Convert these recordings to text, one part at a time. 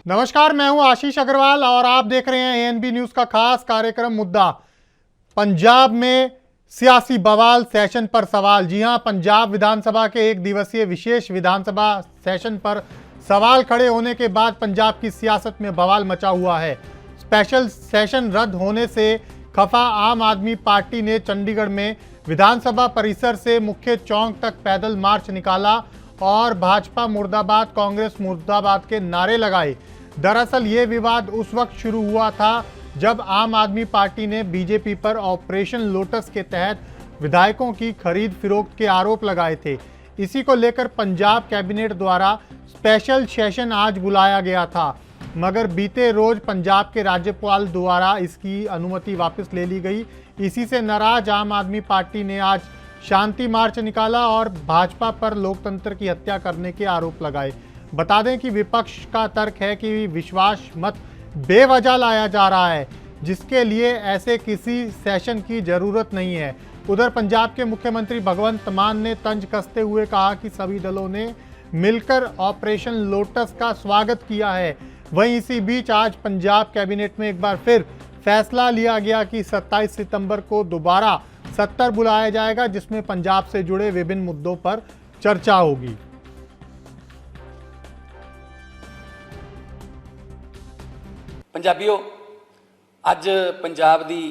नमस्कार, मैं हूं आशीष अग्रवाल और आप देख रहे हैं एएनबी न्यूज का खास कार्यक्रम मुद्दा। पंजाब में सियासी बवाल, सेशन पर सवाल। जी हां, पंजाब विधानसभा के एक दिवसीय विशेष विधानसभा सेशन पर सवाल खड़े होने के बाद पंजाब की सियासत में बवाल मचा हुआ है। स्पेशल सेशन रद्द होने से खफा आम आदमी पार्टी ने चंडीगढ़ में विधानसभा परिसर से मुख्य चौक तक पैदल मार्च निकाला और भाजपा मुर्दाबाद, कांग्रेस मुर्दाबाद के नारे लगाए। दरअसल ये विवाद उस वक्त शुरू हुआ था जब आम आदमी पार्टी ने बीजेपी पर ऑपरेशन लोटस के तहत विधायकों की खरीद फरोख्त के आरोप लगाए थे। इसी को लेकर पंजाब कैबिनेट द्वारा स्पेशल सेशन आज बुलाया गया था, मगर बीते रोज पंजाब के राज्यपाल द्वारा इसकी अनुमति वापस ले ली गई। इसी से नाराज आम आदमी पार्टी ने आज शांति मार्च निकाला और भाजपा पर लोकतंत्र की हत्या करने के आरोप लगाए। बता दें कि विपक्ष का तर्क है कि विश्वास मत बेवजह लाया जा रहा है, जिसके लिए ऐसे किसी सेशन की जरूरत नहीं है। उधर पंजाब के मुख्यमंत्री भगवंत मान ने तंज कसते हुए कहा कि सभी दलों ने मिलकर ऑपरेशन लोटस का स्वागत किया है। वहीं इसी बीच आज पंजाब कैबिनेट में एक बार फिर फैसला लिया गया कि 27 सितंबर को दोबारा सत्र बुलाया जाएगा, जिसमें पंजाब से जुड़े विभिन्न मुद्दों पर चर्चा होगी। पंजाबियों, अज पंजाब दी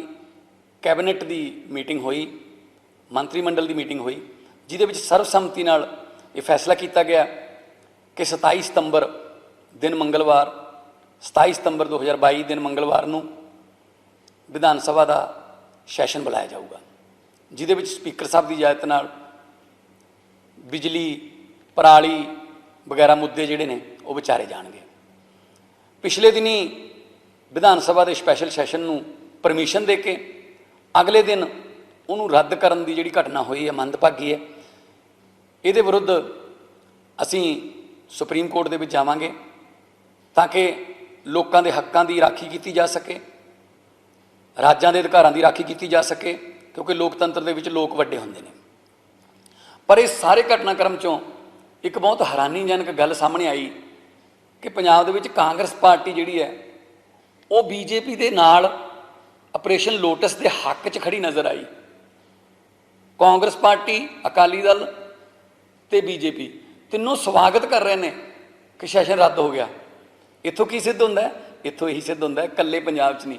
कैबिनेट दी मीटिंग हुई, मंत्रीमंडल दी मीटिंग हुई, जिहदे विच सर्वसम्मति नाल ये फैसला किया गया कि 27 सितंबर दिन मंगलवार 27 सितंबर 2022 दिन मंगलवार नूं विधान सभा का सैशन बुलाया जाऊगा, जिहदे विच स्पीकर साहब की इजाजत नाल बिजली, पराली वगैरह मुद्दे जिहड़े ने वो विचारे जाणगे। पिछले दिनी विधान सभा के स्पैशल सैशन नूं परमिशन दे के अगले दिन उन्होंने रद्द करन दी जिहड़ी घटना हुई है मंदभागी है। इहदे विरुद्ध असीं सुप्रीम कोर्ट दे विच जावांगे ताकि लोकां दे हक्कां दी राखी की जा सके, राज्यां दे अधिकारां दी राखी की जा सके, क्योंकि लोकतंत्र दे विच लोक वड्डे हुंदे ने। पर इस सारे घटनाक्रम चों एक बहुत हैरानीजनक गल सामने आई कि पंजाब दे विच कांग्रेस पार्टी जिहड़ी है वो बीजेपी दे नाल ऑपरेशन लोटस के हक च खड़ी नज़र आई। कांग्रेस पार्टी, अकाली दल ते बीजेपी तीनों स्वागत कर रहे हैं कि सैशन रद्द हो गया। इत्थों की सिद्ध होंदा है? इत्थों यही सिद्ध होंदा है कल्ले पंजाब च नहीं,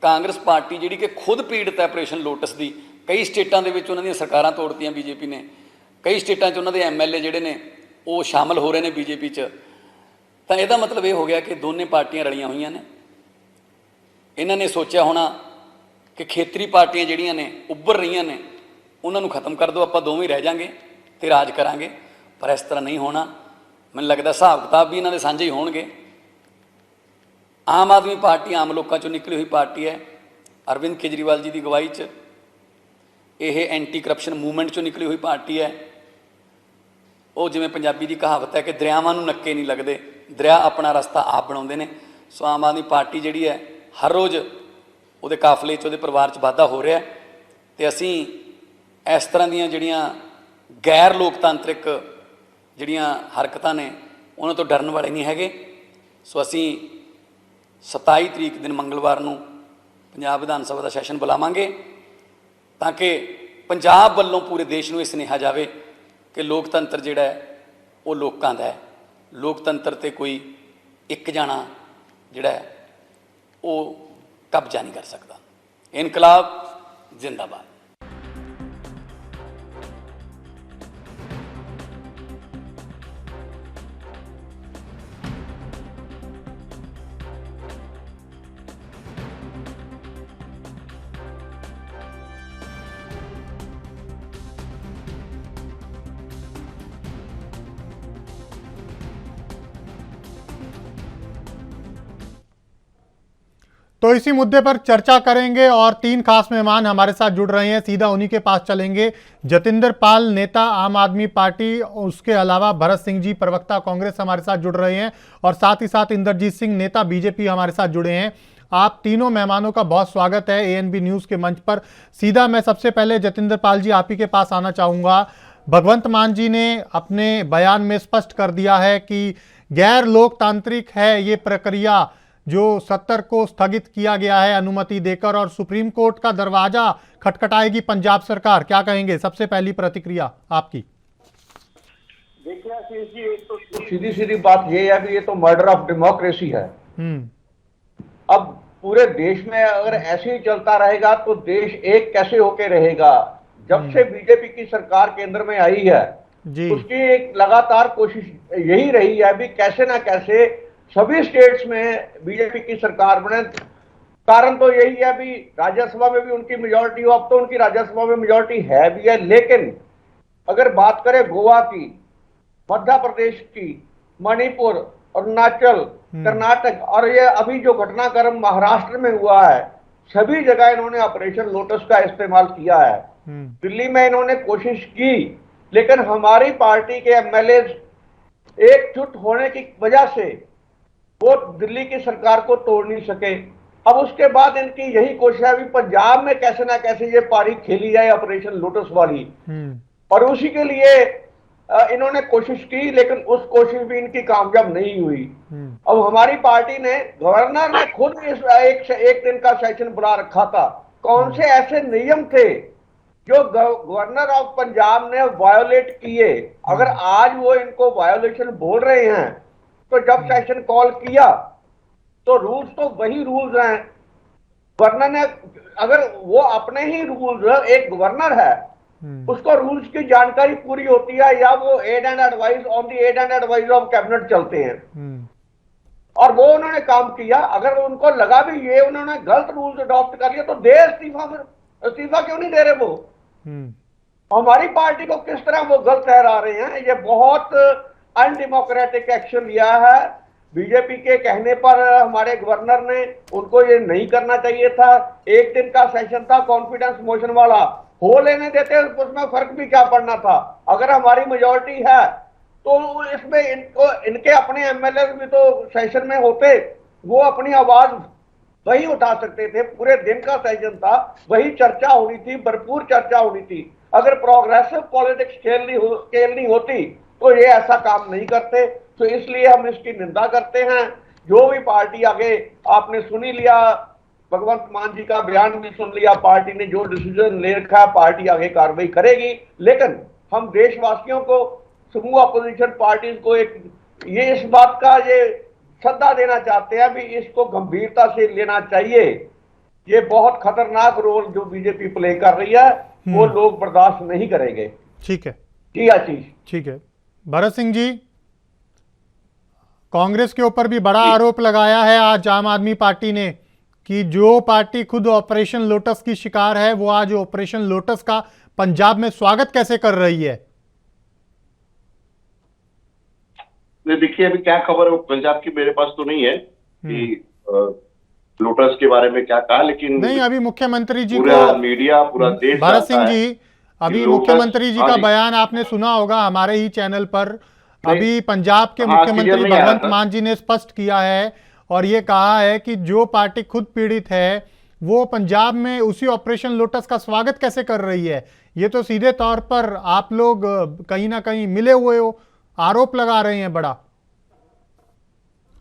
कांग्रेस पार्टी जिहड़ी कि खुद पीड़ित है ऑपरेशन लोटस की। कई स्टेटां दे विच उन्हां दीयां सरकारां तोड़तियां बीजेपी ने, कई स्टेटां च उन्हां दे MLA जिहड़े ने वो शामिल हो रहे हैं बीजेपी च। तां इहदा मतलब ये हो गया कि दोनों पार्टियां रलियां होईयां ने। इन्हां ने सोचा होना कि खेतरी पार्टियां जिहड़ियां ने उभर रहीआं ने उन्हां नूं खत्म कर दो, आपां दोवें रह जांगे ते राज करांगे। पर इस तरह नहीं होना। मैनूं लगदा हिसाब किताब भी इन्हां दे साझे ही होणगे। आम आदमी पार्टी आम लोगों चों निकली हुई पार्टी है। अरविंद केजरीवाल जी की अगवाई च यह एंटी करप्शन मूवमेंट चों निकली हुई पार्टी है। वो जिवें पंजाबी की कहावत है कि दरियावां नूं नक्के नहीं लगते, दरिया अपना रस्ता आप बनाउंदे ने। सो आम आदमी पार्टी जिहड़ी है हर रोज़ वो काफले च, वो परिवार च वाधा हो रहा है। तो असीं इस तरह दीयां जिहड़ियां गैर लोकतांत्रिक जिहड़ियां हरकतां ने उन्हां तों डरन वाले नहीं हैगे। सो असीं 27 तरीक दिन मंगलवार नूं पंजाब विधान सभा का सैशन बुलावांगे ताकि पंजाब वल्लों पूरे देश नूं इह सुनेहा जावे कि लोकतंत्र जिहड़ा है वो लोकां दा है। लोकतंत्र ते कोई एक जाना जिहड़ा है वो कब्जा नहीं कर सकता। इनकलाब जिंदाबाद। तो इसी मुद्दे पर चर्चा करेंगे और तीन खास मेहमान हमारे साथ जुड़ रहे हैं। सीधा उन्हीं के पास चलेंगे। जतिंदर पाल, नेता आम आदमी पार्टी, उसके अलावा भरत सिंह जी, प्रवक्ता कांग्रेस, हमारे साथ जुड़ रहे हैं और साथ ही साथ इंद्रजीत सिंह, नेता बीजेपी, हमारे साथ जुड़े हैं। आप तीनों मेहमानों का बहुत स्वागत है एएनबी न्यूज़ के मंच पर। सीधा मैं सबसे पहले जतिंदर पाल जी आप ही के पास आना चाहूँगा। भगवंत मान जी ने अपने बयान में स्पष्ट कर दिया है कि गैर लोकतांत्रिक है ये प्रक्रिया जो 70 को स्थगित किया गया है अनुमति देकर, और सुप्रीम कोर्ट का दरवाजा खटखटाएगी पंजाब सरकार। क्या कहेंगे? सबसे पहली प्रतिक्रिया आपकी। देखिए आशीष जी, एक तो सीधी सीधी बात ये है कि ये तो मर्डर ऑफ डेमोक्रेसी है। अब पूरे देश में अगर ऐसे ही चलता रहेगा तो देश एक कैसे होके रहेगा? जब से बीजेपी की सरकार केंद्र में आई है जी। उसकी एक लगातार कोशिश यही रही है भी कैसे ना कैसे सभी स्टेट्स में बीजेपी की सरकार बने। कारण तो यही है भी राज्यसभा में भी उनकी मेजोरिटी हो, अब तो उनकी राज्यसभा में मेजोरिटी है भी है। लेकिन अगर बात करें गोवा की, मध्य प्रदेश की, मणिपुर, अरुणाचल, कर्नाटक और ये अभी जो घटनाक्रम महाराष्ट्र में हुआ है, सभी जगह इन्होंने ऑपरेशन लोटस का इस्तेमाल किया है। दिल्ली में इन्होंने कोशिश की, लेकिन हमारी पार्टी के एमएलए एकजुट होने की वजह से वो दिल्ली की सरकार को तोड़ नहीं सके। अब उसके बाद इनकी यही कोशिश है भी पंजाब में कैसे ना कैसे ये पारी खेली जाए ऑपरेशन लोटस वाली, और उसी के लिए इन्होंने कोशिश की, लेकिन उस कोशिश भी इनकी कामयाब नहीं हुई। अब हमारी पार्टी ने, गवर्नर ने खुद एक दिन का सेशन बुला रखा था। कौन से ऐसे नियम थे जो गवर्नर ऑफ पंजाब ने वायोलेट किए? अगर आज वो इनको वायोलेशन बोल रहे हैं तो जब सेशन कॉल किया तो रूल्स तो वही रूल्स हैं। गवर्नर ने, अगर वो अपने ही रूल्स, एक गवर्नर है उसको रूल्स की जानकारी पूरी होती है या वो aid and advice on the aid and advice of cabinet चलते हैं, और वो उन्होंने काम किया। अगर उनको लगा भी ये उन्होंने गलत रूल्स अडॉप्ट कर लिया तो दे इस्तीफा। फिर इस्तीफा क्यों नहीं दे रहे वो? हमारी पार्टी को किस तरह वो गलत ठहरा रहे हैं? ये बहुत अनडेमोक्रेटिक एक्शन लिया है बीजेपी के कहने पर। हमारे गवर्नर ने, उनको ये नहीं करना चाहिए था। एक दिन का सेशन था, कॉन्फिडेंस मोशन वाला, हो लेने देते, उसमें फर्क भी क्या पड़ना था? अगर हमारी मेजोरिटी है तो इसमें इनके अपने एमएलए भी तो सेशन में होते, वो अपनी आवाज वही उठा सकते थे। पूरे दिन का सेशन था, वही चर्चा होनी थी, भरपूर चर्चा होनी थी। अगर प्रोग्रेसिव पॉलिटिक्स खेलनी होती तो ये ऐसा काम नहीं करते। तो इसलिए हम इसकी निंदा करते हैं। जो भी पार्टी आगे, आपने सुन ही लिया, भगवंत मान जी का बयान भी सुन लिया, पार्टी ने जो डिसीजन ले रखा है पार्टी आगे कार्रवाई करेगी। लेकिन हम देशवासियों को, समूह अपोजिशन पार्टी को ये इस बात का ये सद्दा देना चाहते हैं भी इसको गंभीरता से लेना चाहिए। ये बहुत खतरनाक रोल जो बीजेपी प्ले कर रही है वो लोग बर्दाश्त नहीं करेंगे। ठीक है जी आशीष। ठीक है। भरत सिंह जी, कांग्रेस के ऊपर भी बड़ा आरोप लगाया है आज आम आदमी पार्टी ने कि जो पार्टी खुद ऑपरेशन लोटस की शिकार है वो आज ऑपरेशन लोटस का पंजाब में स्वागत कैसे कर रही है? देखिए अभी क्या खबर है पंजाब की मेरे पास तो नहीं है कि लोटस के बारे में क्या कहा, लेकिन नहीं, अभी मुख्यमंत्री जी पूरा मीडिया, पूरा देश, भरत सिंह जी, अभी मुख्यमंत्री जी का जी। बयान आपने सुना होगा हमारे ही चैनल पर। अभी पंजाब के हाँ, मुख्यमंत्री नहीं आया भगवंत था। मान जी ने स्पष्ट किया है और ये कहा है कि जो पार्टी खुद पीड़ित है वो पंजाब में उसी ऑपरेशन लोटस का स्वागत कैसे कर रही है। ये तो सीधे तौर पर आप लोग कहीं ना कहीं मिले हुए हो, आरोप लगा रहे हैं बड़ा।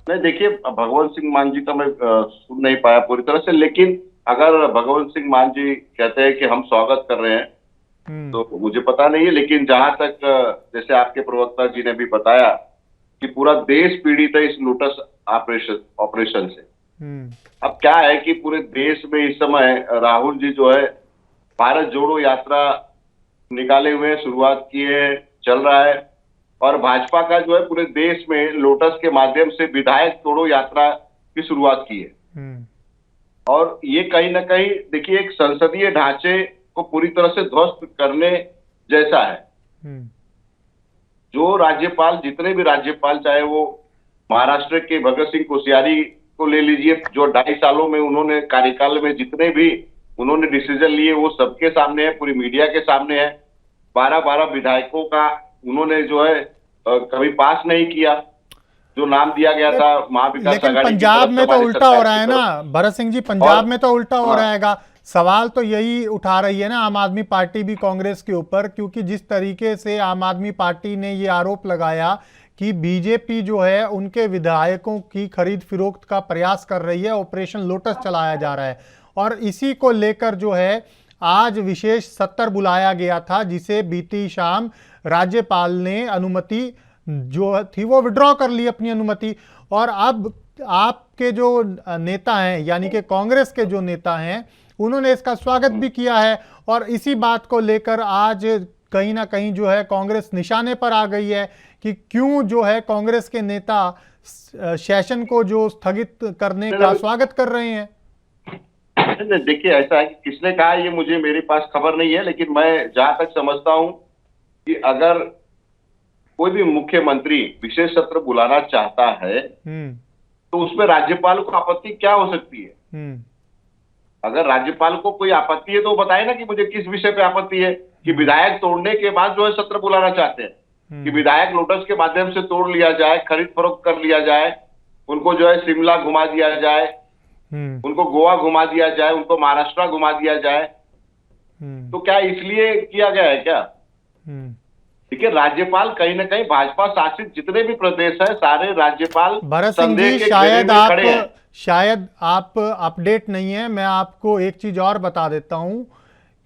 नहीं देखिए, भगवंत सिंह मान जी का मैं सुन नहीं पाया पूरी तरह से, लेकिन अगर भगवंत सिंह मान जी कहते हैं कि हम स्वागत कर रहे हैं तो मुझे पता नहीं है। लेकिन जहां तक जैसे आपके प्रवक्ता जी ने भी बताया कि पूरा देश पीड़ित है इस लोटस ऑपरेशन से। अब क्या है कि पूरे देश में इस समय राहुल जी जो है भारत जोड़ो यात्रा निकाले हुए, शुरुआत किए, चल रहा है, और भाजपा का जो है पूरे देश में लोटस के माध्यम से विधायक जोड़ो यात्रा की शुरुआत की है। और ये कहीं ना कहीं देखिए एक संसदीय ढांचे को पूरी तरह से ध्वस्त करने जैसा है। जो राज्यपाल, जितने भी राज्यपाल, चाहे वो महाराष्ट्र के भगत सिंह कोश्यारी को ले लीजिए, जो 2.5 सालों में उन्होंने कार्यकाल में जितने भी उन्होंने डिसीजन लिए वो सबके सामने है, पूरी मीडिया के सामने है। 12 विधायकों का उन्होंने जो है कभी पास नहीं किया, जो नाम दिया गया था महाविकास लेकिन आघाड़ी। पंजाब में तो उल्टा हो रहा है ना भरत सिंह जी, पंजाब में तो उल्टा हो रहेगा। सवाल तो यही उठा रही है ना आम आदमी पार्टी भी कांग्रेस के ऊपर, क्योंकि जिस तरीके से आम आदमी पार्टी ने ये आरोप लगाया कि बीजेपी जो है उनके विधायकों की खरीद फिरोख्त का प्रयास कर रही है, ऑपरेशन लोटस चलाया जा रहा है। और इसी को लेकर जो है आज विशेष सत्र बुलाया गया था, जिसे बीती शाम राज्यपाल ने अनुमति जो थी वो विड्रॉ कर ली, अपनी अनुमति। और अब आपके जो नेता हैं, यानी कि कांग्रेस के जो नेता हैं, उन्होंने इसका स्वागत भी किया है। और इसी बात को लेकर आज कहीं ना कहीं जो है कांग्रेस निशाने पर आ गई है कि क्यों जो है कांग्रेस के नेता सेशन को जो स्थगित करने का स्वागत कर रहे हैं। देखिए, ऐसा है कि किसने कहा ये मुझे मेरे पास खबर नहीं है, लेकिन मैं जहां तक समझता हूं कि अगर कोई भी मुख्यमंत्री विशेष सत्र बुलाना चाहता है तो उसमें राज्यपाल को आपत्ति क्या हो सकती है। अगर राज्यपाल को कोई आपत्ति है तो वो बताए ना कि मुझे किस विषय पे आपत्ति है। कि विधायक तोड़ने के बाद जो है सत्र बुलाना चाहते हैं, कि विधायक लोटस के माध्यम से तोड़ लिया जाए, खरीद फरोख्त कर लिया जाए, उनको जो है शिमला घुमा दिया जाए, उनको गोवा घुमा दिया जाए, उनको महाराष्ट्र घुमा दिया जाए। तो क्या इसलिए किया गया है क्या? देखिए, राज्यपाल कहीं ना कहीं भाजपा शासित जितने भी प्रदेश है, सारे राज्यपाल भरत सिंह जी, शायद आप अपडेट नहीं है। मैं आपको एक चीज और बता देता हूं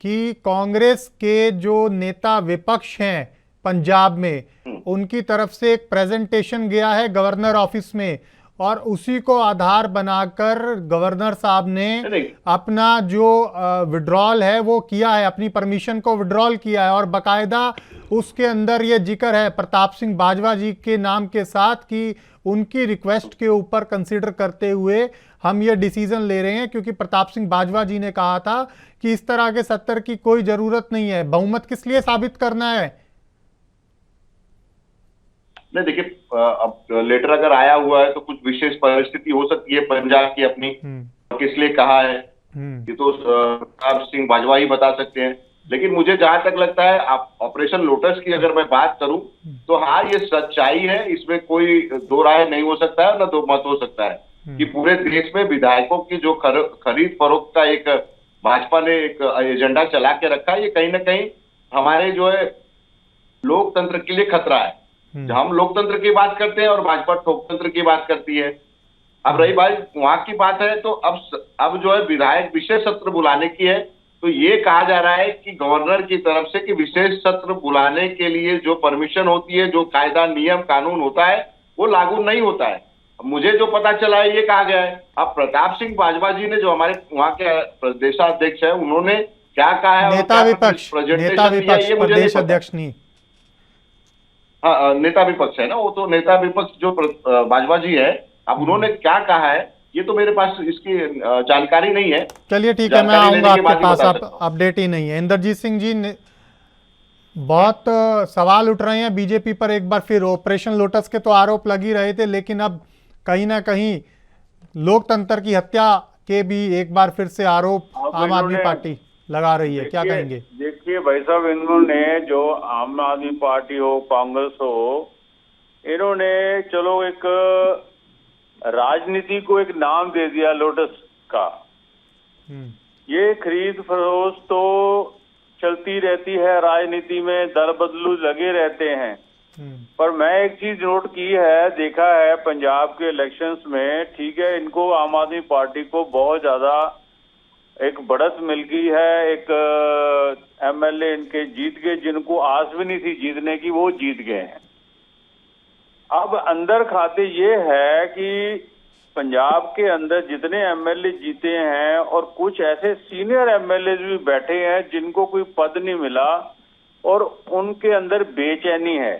कि कांग्रेस के जो नेता विपक्ष हैं पंजाब में, उनकी तरफ से एक प्रेजेंटेशन गया है गवर्नर ऑफिस में, और उसी को आधार बनाकर गवर्नर साहब ने अपना जो विड्रॉल है वो किया है, अपनी परमिशन को विड्रॉल किया है। और बकायदा उसके अंदर ये जिक्र है प्रताप सिंह बाजवा जी के नाम के साथ कि उनकी रिक्वेस्ट के ऊपर कंसीडर करते हुए हम ये डिसीजन ले रहे हैं, क्योंकि प्रताप सिंह बाजवा जी ने कहा था कि इस तरह के सत्र की कोई जरूरत नहीं है। बहुमत किस लिए साबित करना है? नहीं, देखिए, अब लेटर अगर आया हुआ है तो कुछ विशेष परिस्थिति हो सकती है पंजाब की अपनी, किस लिए कहा है ये तो प्रताप सिंह बाजवा ही बता सकते हैं। लेकिन मुझे जहां तक लगता है, ऑपरेशन लोटस की अगर मैं बात करूं तो हाँ, ये सच्चाई है, इसमें कोई दो राय नहीं हो सकता है, ना दो मत हो सकता है कि पूरे देश में विधायकों की जो खरीद फरोख्त का एक भाजपा ने एक एजेंडा चला के रखा है, ये कहीं ना कहीं हमारे जो है लोकतंत्र के लिए खतरा है। हम लोकतंत्र की बात करते हैं और भाजपा ठोकतंत्र की बात करती है। अब रही बात वहां की बात है, तो अब जो है विधायक विशेष सत्र बुलाने की है, तो ये कहा जा रहा है कि गवर्नर की तरफ से कि विशेष सत्र बुलाने के लिए जो परमिशन होती है, जो कायदा नियम कानून होता है, वो लागू नहीं होता है। मुझे जो पता चला है ये कहा गया है। अब प्रताप सिंह बाजवा जी ने, जो हमारे वहां के प्रदेशाध्यक्ष है, उन्होंने क्या कहा है, नेता विपक्ष प्रदेश अध्यक्ष नहीं, हाँ, नेता विपक्ष है ना, वो तो नेता विपक्ष जो बाजवा जी है, अब उन्होंने क्या कहा है ये तो मेरे पास इसकी जानकारी नहीं है। चलिए ठीक है, मैं आऊंगा आपके पास, आप अपडेट ही नहीं है। इंद्रजीत सिंह जी ने बहुत सवाल उठ रहे हैं बीजेपी पर, एक बार फिर ऑपरेशन लोटस के तो आरोप लग ही रहे थे, लेकिन अब कहीं ना कहीं लोकतंत्र की हत्या के भी एक बार फिर से आरोप आम आदमी पार्टी लगा रही है। क्या कहेंगे? देखिए भाई साहब, इन्होंने जो आम आदमी पार्टी हो, कांग्रेस हो, इन्होंने चलो एक राजनीति को एक नाम दे दिया लोटस का। ये खरीद फरोख्त तो चलती रहती है राजनीति में, दल बदलू लगे रहते हैं। पर मैं एक चीज नोट की है, देखा है पंजाब के इलेक्शंस में, ठीक है, इनको आम आदमी पार्टी को बहुत ज्यादा एक बढ़त मिल गई है। एक एमएलए इनके जीत गए, जिनको आस भी नहीं थी जीतने की, वो जीत गए हैं। अब अंदर खाते ये है कि पंजाब के अंदर जितने एमएलए जीते हैं और कुछ ऐसे सीनियर एमएलए भी बैठे हैं जिनको कोई पद नहीं मिला और उनके अंदर बेचैनी है,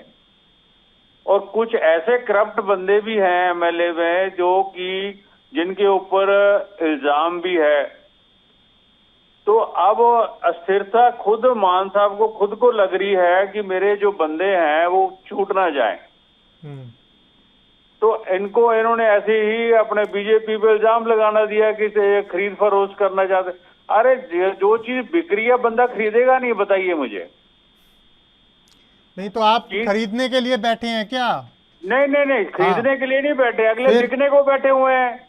और कुछ ऐसे करप्ट बंदे भी हैं एमएलए में जो कि जिनके ऊपर इल्जाम भी है। तो अब अस्थिरता खुद मान साहब को खुद को लग रही है कि मेरे जो बंदे हैं वो छूट ना जाएं। तो इन्होंने ऐसे ही अपने बीजेपी पे इल्जाम लगाना दिया कि खरीद फरोख्त करना चाहते। अरे जो चीज बिक रही है बंदा खरीदेगा नहीं, बताइए मुझे। नहीं तो आप खरीदने के लिए बैठे हैं क्या? नहीं, खरीदने के लिए नहीं बैठे, अगले बिकने को बैठे हुए हैं।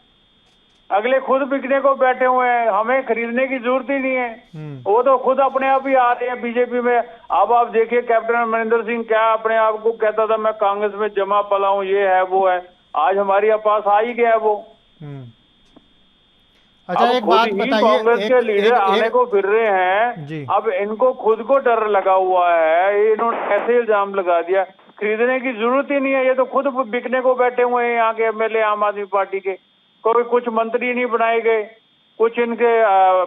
अगले खुद बिकने को बैठे हुए हैं, हमें खरीदने की जरूरत ही नहीं है। वो तो खुद अपने आप ही आ रहे हैं बीजेपी में। अब आप देखिए कैप्टन अमरिंदर सिंह क्या अपने आप को कहता था मैं कांग्रेस में जमा पला हूँ, ये है वो है, आज हमारे पास आ ही गया वो। अच्छा, अब एक खुद बात ही बताइए, कांग्रेस के लीडर आने को फिर रहे हैं। जी। अब इनको खुद को डर लगा हुआ है, इन्होंने कैसे इल्जाम लगा दिया, खरीदने की जरूरत ही नहीं है, ये तो खुद बिकने को बैठे हुए हैं यहाँ के एमएलए आम आदमी पार्टी के। कोई कुछ मंत्री नहीं बनाए गए, कुछ इनके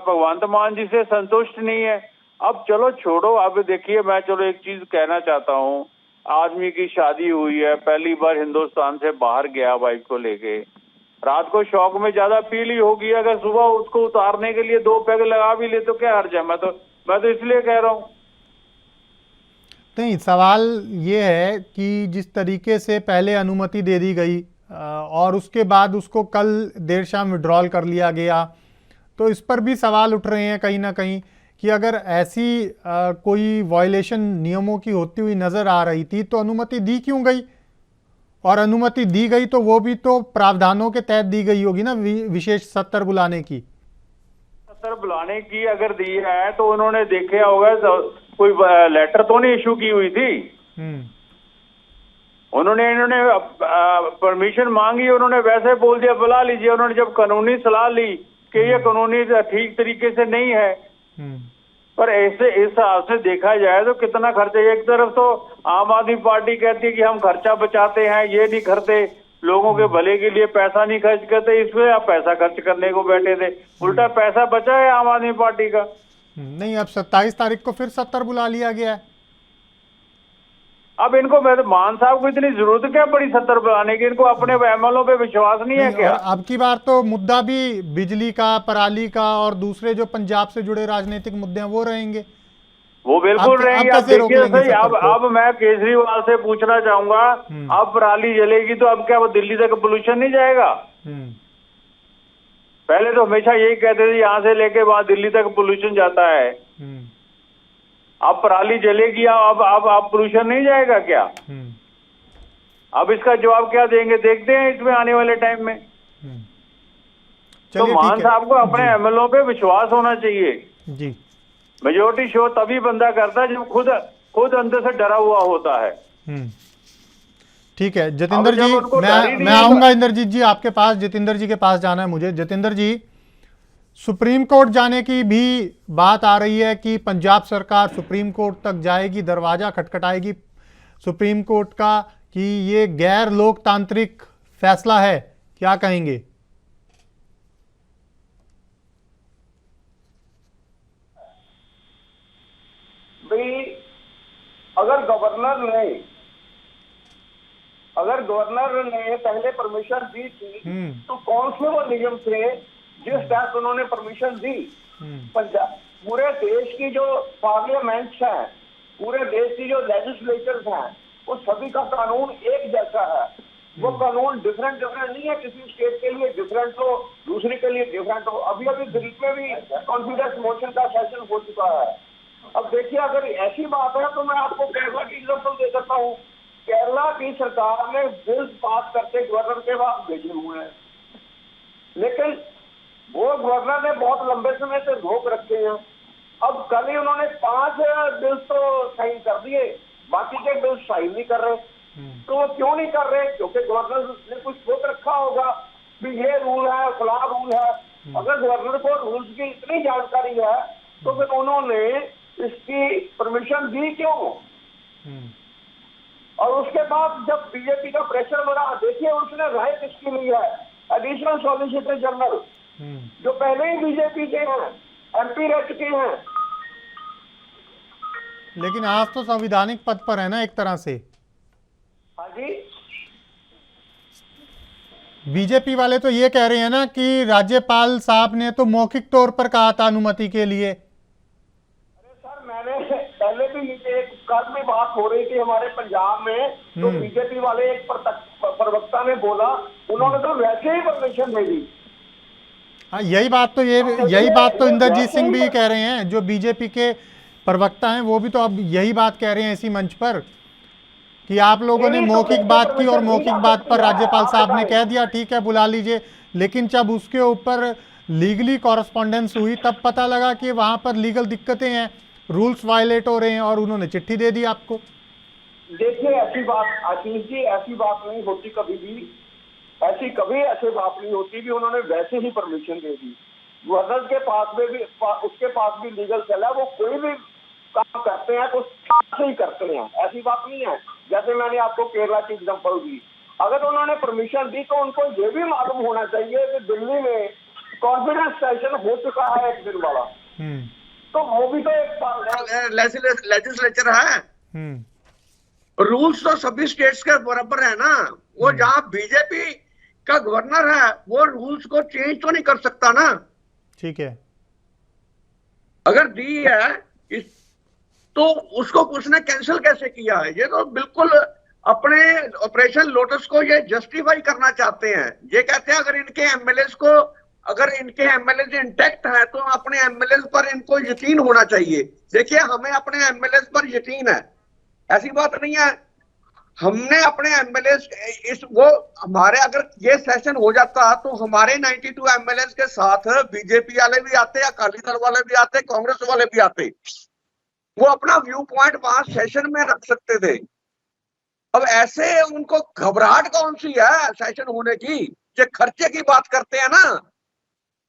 भगवंत मान जी से संतुष्ट नहीं है। अब चलो छोड़ो, अब देखिए मैं चलो एक चीज कहना चाहता हूँ, आदमी की शादी हुई है, पहली बार हिंदुस्तान से बाहर गया वाइफ को लेके, रात को शौक में ज्यादा पी ली होगी, अगर सुबह उसको उतारने के लिए 2 पैग लगा भी ले तो क्या हर्ज है। मैं तो इसलिए कह रहा हूँ। नहीं, सवाल ये है कि जिस तरीके से पहले अनुमति दे दी गई और उसके बाद उसको कल देर शाम विड्रॉल कर लिया गया, तो इस पर भी सवाल उठ रहे हैं कहीं ना कहीं कि अगर ऐसी कोई वायलेशन नियमों की होती हुई नजर आ रही थी तो अनुमति दी क्यों गई? और अनुमति दी गई तो वो भी तो प्रावधानों के तहत दी गई होगी ना, विशेष सत्र बुलाने की। सत्र बुलाने की अगर दी है तो उन्होंने देखे होगा कोई लेटर तो नहीं इशू की हुई थी। इन्होंने परमिशन मांगी, उन्होंने वैसे बोल दिया बुला लीजिए। उन्होंने जब कानूनी सलाह ली कि ये कानूनी ठीक तरीके से नहीं है, पर ऐसे इस हिसाब से देखा जाए तो कितना खर्चा। एक तरफ तो आम आदमी पार्टी कहती है कि हम खर्चा बचाते हैं, ये नहीं करते, लोगों के भले के लिए पैसा नहीं खर्च करते, इसमें आप पैसा खर्च करने को बैठे थे, उल्टा पैसा बचा है आम आदमी पार्टी का। नहीं, अब 27 तारीख को फिर सत्र बुला लिया गया है। अब इनको मान साहब को इतनी जरूरत क्या पड़ी सत्र बुलाने की? इनको अपने एमएलओ पे विश्वास नहीं है क्या? अब की बार तो मुद्दा भी बिजली का, पराली का और दूसरे जो पंजाब से जुड़े राजनीतिक मुद्दे हैं वो रहेंगे। वो बिल्कुल रहेंगे। अब देखिए सही, अब मैं केजरीवाल से पूछना चाहूंगा, अब पराली जलेगी तो अब क्या वो दिल्ली तक पोल्यूशन नहीं जाएगा? पहले तो हमेशा यही कहते थे यहाँ से लेके वहां दिल्ली तक पोल्यूशन जाता है, अब पराली जलेगी अब पोल्यूशन नहीं जाएगा क्या? अब इसका जवाब क्या देंगे देखते हैं इसमें आने वाले टाइम में। तो मान साहब को अपने एमएलओ पे विश्वास होना चाहिए जी। मेजोरिटी शो तभी बंदा करता है जब खुद अंदर से डरा हुआ होता है। ठीक है जतिंदर जी, मैं आऊंगा इंद्रजीत जी आपके पास। जतिंदर जी के पास जाना है मुझे। जतिंदर जी, सुप्रीम कोर्ट जाने की भी बात आ रही है कि पंजाब सरकार सुप्रीम कोर्ट तक जाएगी, दरवाजा खटखटाएगी सुप्रीम कोर्ट का कि ये गैर लोकतांत्रिक फैसला है, क्या कहेंगे? भाई अगर गवर्नर ने पहले परमिशन दी थी तो कौन से वो नियम थे जिस तहत उन्होंने परमिशन दी? पंजाब पूरे देश की जो पार्लियामेंट्स हैं, पूरे देश की जो लेजिस्लेचर्स हैं, वो सभी का कानून एक जैसा है। वो कानून डिफरेंट नहीं है, किसी स्टेट के लिए डिफरेंट हो, दूसरे के लिए डिफरेंट हो। अभी दिल्ली में भी कॉन्फिडेंस मोशन का सेशन हो चुका है। अब देखिए अगर ऐसी बात है तो मैं आपको केरला की एग्जाम्पल दे सकता हूँ। केरला की सरकार ने बिल पास करते गवर्नर के पास भेजे हुए हैं, लेकिन वो गवर्नर ने बहुत लंबे समय से रोक रखे हैं। अब कल ही उन्होंने 5 बिल तो साइन कर दिए, बाकी के बिल साइन नहीं कर रहे। तो वो क्यों नहीं कर रहे? क्योंकि गवर्नर ने कुछ सोच रखा होगा भी ये रूल है, फला रूल है। अगर गवर्नर को रूल्स की इतनी जानकारी है तो फिर उन्होंने इसकी परमिशन दी क्यों? और उसके बाद जब बीजेपी का प्रेशर बढ़ा, देखिए उसने राय किसकी ली है? एडिशनल सॉलिसिटर जनरल जो पहले ही बीजेपी के हैं, एमपी रह चुके हैं। लेकिन आज तो संवैधानिक पद पर है ना एक तरह से। हाँ जी, बीजेपी वाले तो ये कह रहे हैं ना कि राज्यपाल साहब ने तो मौखिक तौर पर कहा था अनुमति के लिए। अरे सर, मैंने पहले भी एक कल में बात हो रही थी हमारे पंजाब में, तो बीजेपी वाले एक प्रवक्ता ने बोला उन्होंने तो वैसे ही परमिशन दे दी। हाँ, यही बात तो इंद्रजीत सिंह भी कह रहे हैं, जो बीजेपी के प्रवक्ता हैं वो भी तो अब यही बात कह रहे हैं इसी मंच पर कि आप लोगों ने मौखिक बात की और मौखिक बात पर राज्यपाल साहब ने कह दिया ठीक है बुला लीजिए, लेकिन जब उसके ऊपर लीगली कॉरेस्पॉन्डेंस हुई तब पता लगा कि वहां पर लीगल दिक्कतें हैं, रूल्स वायलेट हो रहे हैं और उन्होंने चिट्ठी दे दी आपको। देखिए ऐसी बात आशीष जी, ऐसी बात नहीं होती कभी भी, ऐसी बात नहीं होती कि उन्होंने वैसे ही परमिशन दे दी। गवर्नर के पास में भी, उसके पास भी लीगल चला, वो कोई भी काम करते हैं तो से ही करते हैं, ऐसी बात नहीं है। जैसे मैंने आपको केरला की एग्जांपल दी, अगर उन्होंने परमिशन दी तो उनको ये भी मालूम होना चाहिए कि दिल्ली में कॉन्फिडेंस सेशन हो चुका है एक दिन वाला, तो वो भी तो एक लेजिस्लेचर है। रूल्स तो सभी स्टेट्स के बराबर है ना। वो जहां बीजेपी का गवर्नर है वो रूल्स को चेंज तो नहीं कर सकता ना। ठीक है, अगर दी है तो उसको उसने कैंसिल कैसे किया है? ये तो बिल्कुल अपने ऑपरेशन लोटस को ये जस्टिफाई करना चाहते हैं। ये कहते हैं अगर इनके एमएलए इंटैक्ट है तो अपने एमएलए पर इनको यकीन होना चाहिए। देखिए हमें अपने एमएलए पर यकीन है, ऐसी बात नहीं है। हमने अपने एमएलए हमारे अगर ये सेशन हो जाता तो हमारे 92 एमएलए के साथ बीजेपी वाले भी आते, अकाली दल वाले भी आते, कांग्रेस वाले भी आते, वो अपना व्यू पॉइंट वहां सेशन में रख सकते थे। अब ऐसे उनको घबराहट कौन सी है सेशन होने की? जो खर्चे की बात करते हैं ना,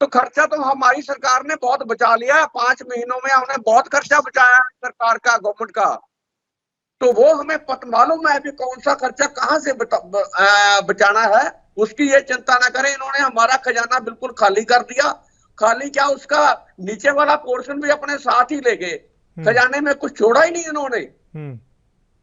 तो खर्चा तो हमारी सरकार ने बहुत बचा लिया। 5 महीनों में हमने बहुत खर्चा बचाया सरकार का, गवर्नमेंट का। तो वो हमें मालूम है कि कौन सा खर्चा कहां से बचाना है, उसकी ये चिंता ना करें। इन्होंने हमारा खजाना बिल्कुल खाली कर दिया। खाली क्या, उसका नीचे वाला पोर्शन भी अपने साथ ही ले गए, खजाने में कुछ छोड़ा ही नहीं इन्होंने।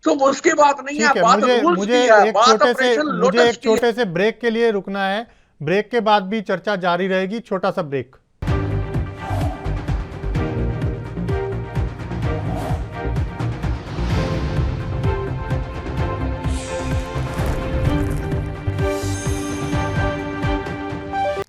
तो उसकी बात नहीं है, बात रूल्स की है, बात ऑपरेशन लोटस की है। मुझे एक छोटे से ब्रेक के लिए रुकना है, ब्रेक के बाद भी चर्चा जारी रहेगी। छोटा सा ब्रेक।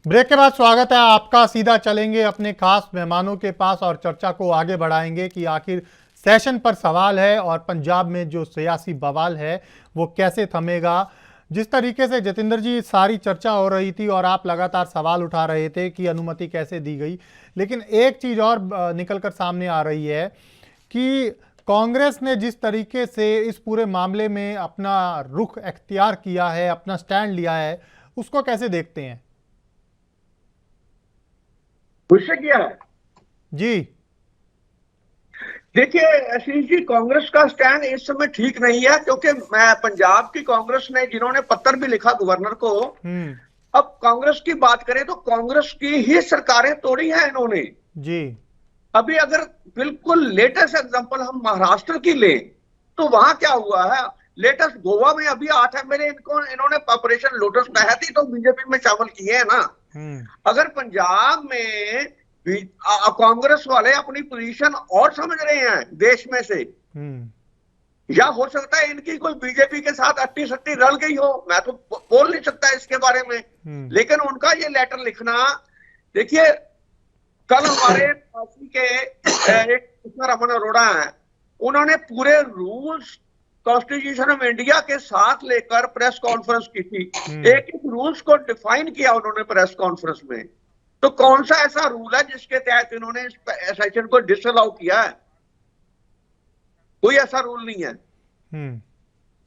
ब्रेक के बाद स्वागत है आपका। सीधा चलेंगे अपने खास मेहमानों के पास और चर्चा को आगे बढ़ाएंगे कि आखिर सेशन पर सवाल है और पंजाब में जो सियासी बवाल है वो कैसे थमेगा। जिस तरीके से जतिंदर जी सारी चर्चा हो रही थी और आप लगातार सवाल उठा रहे थे कि अनुमति कैसे दी गई, लेकिन एक चीज़ और निकलकर सामने आ रही है कि कांग्रेस ने जिस तरीके से इस पूरे मामले में अपना रुख अख्तियार किया है, अपना स्टैंड लिया है, उसको कैसे देखते हैं? उससे किया है जी, देखिए आशीष जी, कांग्रेस का स्टैंड इस समय ठीक नहीं है, क्योंकि मैं पंजाब की कांग्रेस ने, जिन्होंने पत्र भी लिखा गवर्नर को, अब कांग्रेस की बात करें तो कांग्रेस की ही सरकारें तोड़ी हैं इन्होंने जी। अभी अगर बिल्कुल लेटेस्ट एग्जांपल हम महाराष्ट्र की लें तो वहां क्या हुआ है, लेटेस्ट गोवा में अभी 8 एमएलए इन्होंने ऑपरेशन लोटस तहत ही तो बीजेपी में शामिल किए हैं ना। अगर पंजाब में कांग्रेस वाले अपनी पोजीशन और समझ रहे हैं देश में से, या हो सकता है इनकी कोई बीजेपी के साथ अट्टी सट्टी रल गई हो, मैं तो बोल नहीं सकता इसके बारे में, लेकिन उनका ये लेटर लिखना, देखिए कल हमारे पार्टी के एक रमन अरोड़ा हैं, उन्होंने पूरे रूल्स कॉन्स्टिट्यूशन ऑफ इंडिया के साथ लेकर प्रेस कॉन्फ्रेंस की थी। एक एक रूल्स को डिफाइन किया उन्होंने प्रेस कॉन्फ्रेंस में। तो कौन सा ऐसा रूल है जिसके तहत इन्होंने इस सेशन को डिसअलाउ किया है? कोई ऐसा रूल नहीं है।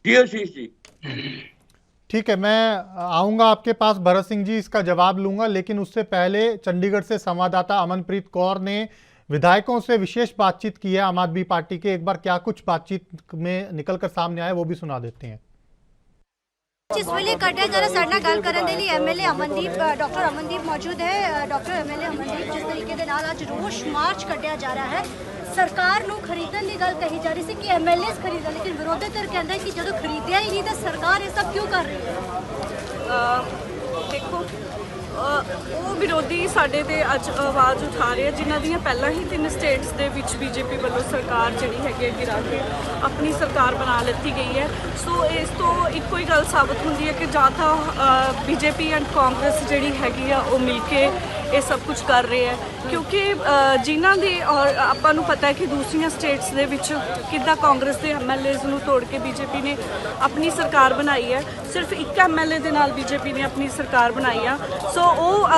जी आशीष जी, ठीक है, मैं आऊंगा आपके पास भरत सिंह जी, इसका जवाब लूंगा, लेकिन उससे पहले चंडीगढ़ से संवाददाता अमनप्रीत कौर ने विधायकों से विशेष बातचीत की है आम आदमी पार्टी के। एक बार क्या कुछ बातचीत में निकलकर सामने आया वो भी सुना देते हैं। जिस ਵੇਲੇ ਕੱਢਿਆ ਜਾ ਰਿਹਾ ਸਾਡੇ ਨਾਲ ਗੱਲ ਕਰਨ ਦੇ ਲਈ ਐਮਐਲਏ ਅਮਨਦੀਪ ਡਾਕਟਰ ਅਮਨਦੀਪ ਮੌਜੂਦ ਹੈ। ਡਾਕਟਰ ਐਮਐਲਏ ਅਮਨਦੀਪ, ਜਿਸ ਤਰੀਕੇ ਦੇ ਨਾਲ ਅੱਜ ਰੋਸ ਮਾਰਚ ਕੱਢਿਆ ਜਾ ਰਿਹਾ ਹੈ, ਸਰਕਾਰ ਨੂੰ ਖਰੀਦਣ ਦੀ ਗੱਲ ਕਹੀ ਜਾ ਰਹੀ ਸੀ ਕਿ ਐਮਐਲਏਸ ਖਰੀਦਣ, ਲੇਕਿਨ ਵਿਰੋਧੀ ਧਿਰ ਕਹਿੰਦਾ ਕਿ ਜਦੋਂ ਖਰੀਦਿਆ ਹੀ ਨਹੀਂ ਤਾਂ ਸਰਕਾਰ ਇਹ ਸਭ ਕਿਉਂ ਕਰ ਰਹੀ ਹੈ? ਦੇਖੋ ਉਹ ਵਿਰੋਧੀ ਸਾਡੇ ਤੇ ਅੱਜ ਆਵਾਜ਼ ਉਠਾ ਰਹੇ ਜਿਨ੍ਹਾਂ ਦੀਆਂ ਪਹਿਲਾਂ ਹੀ 3 ਸਟੇਟਸ ਦੇ ਵਿੱਚ ਬੀਜੇਪੀ ਵੱਲੋਂ ਸਰਕਾਰ ਜਿਹੜੀ ਹੈਗੀ ਹੈ ਗਿਰਾ ਕੇ ਆਪਣੀ ਸਰਕਾਰ ਬਣਾ ਲਿੱਤੀ ਗਈ ਹੈ। ਸੋ ਇਸ ਤੋਂ ਇੱਕੋ ਹੀ ਗੱਲ ਸਾਬਤ ਹੁੰਦੀ ਹੈ ਕਿ ਜਾਂ ਤਾਂ ਬੀਜੇਪੀ ਐਂਡ ਕਾਂਗਰਸ ਜਿਹੜੀ ਹੈਗੀ ਆ ਉਹ ਮਿਲ ਕੇ ਇਹ ਸਭ ਕੁਝ ਕਰ ਰਹੇ ਹੈ, ਕਿਉਂਕਿ ਜਿਨ੍ਹਾਂ ਦੇ ਔਰ ਆਪਾਂ ਨੂੰ ਪਤਾ ਹੈ ਕਿ ਦੂਸਰੀਆਂ ਸਟੇਟਸ ਦੇ ਵਿੱਚ ਕਿੱਦਾਂ ਕਾਂਗਰਸ ਦੇ ਐਮਐਲਏਜ਼ ਨੂੰ ਤੋੜ ਕੇ ਬੀਜੇਪੀ ਨੇ ਆਪਣੀ ਸਰਕਾਰ ਬਣਾਈ ਹੈ। ਸਿਰਫ ਇੱਕ ਐਮਐਲਏ ਦੇ ਨਾਲ ਬੀਜੇਪੀ ਨੇ ਆਪਣੀ ਸਰਕਾਰ ਬਣਾਈ ਆ। ਸੋ ਉਹ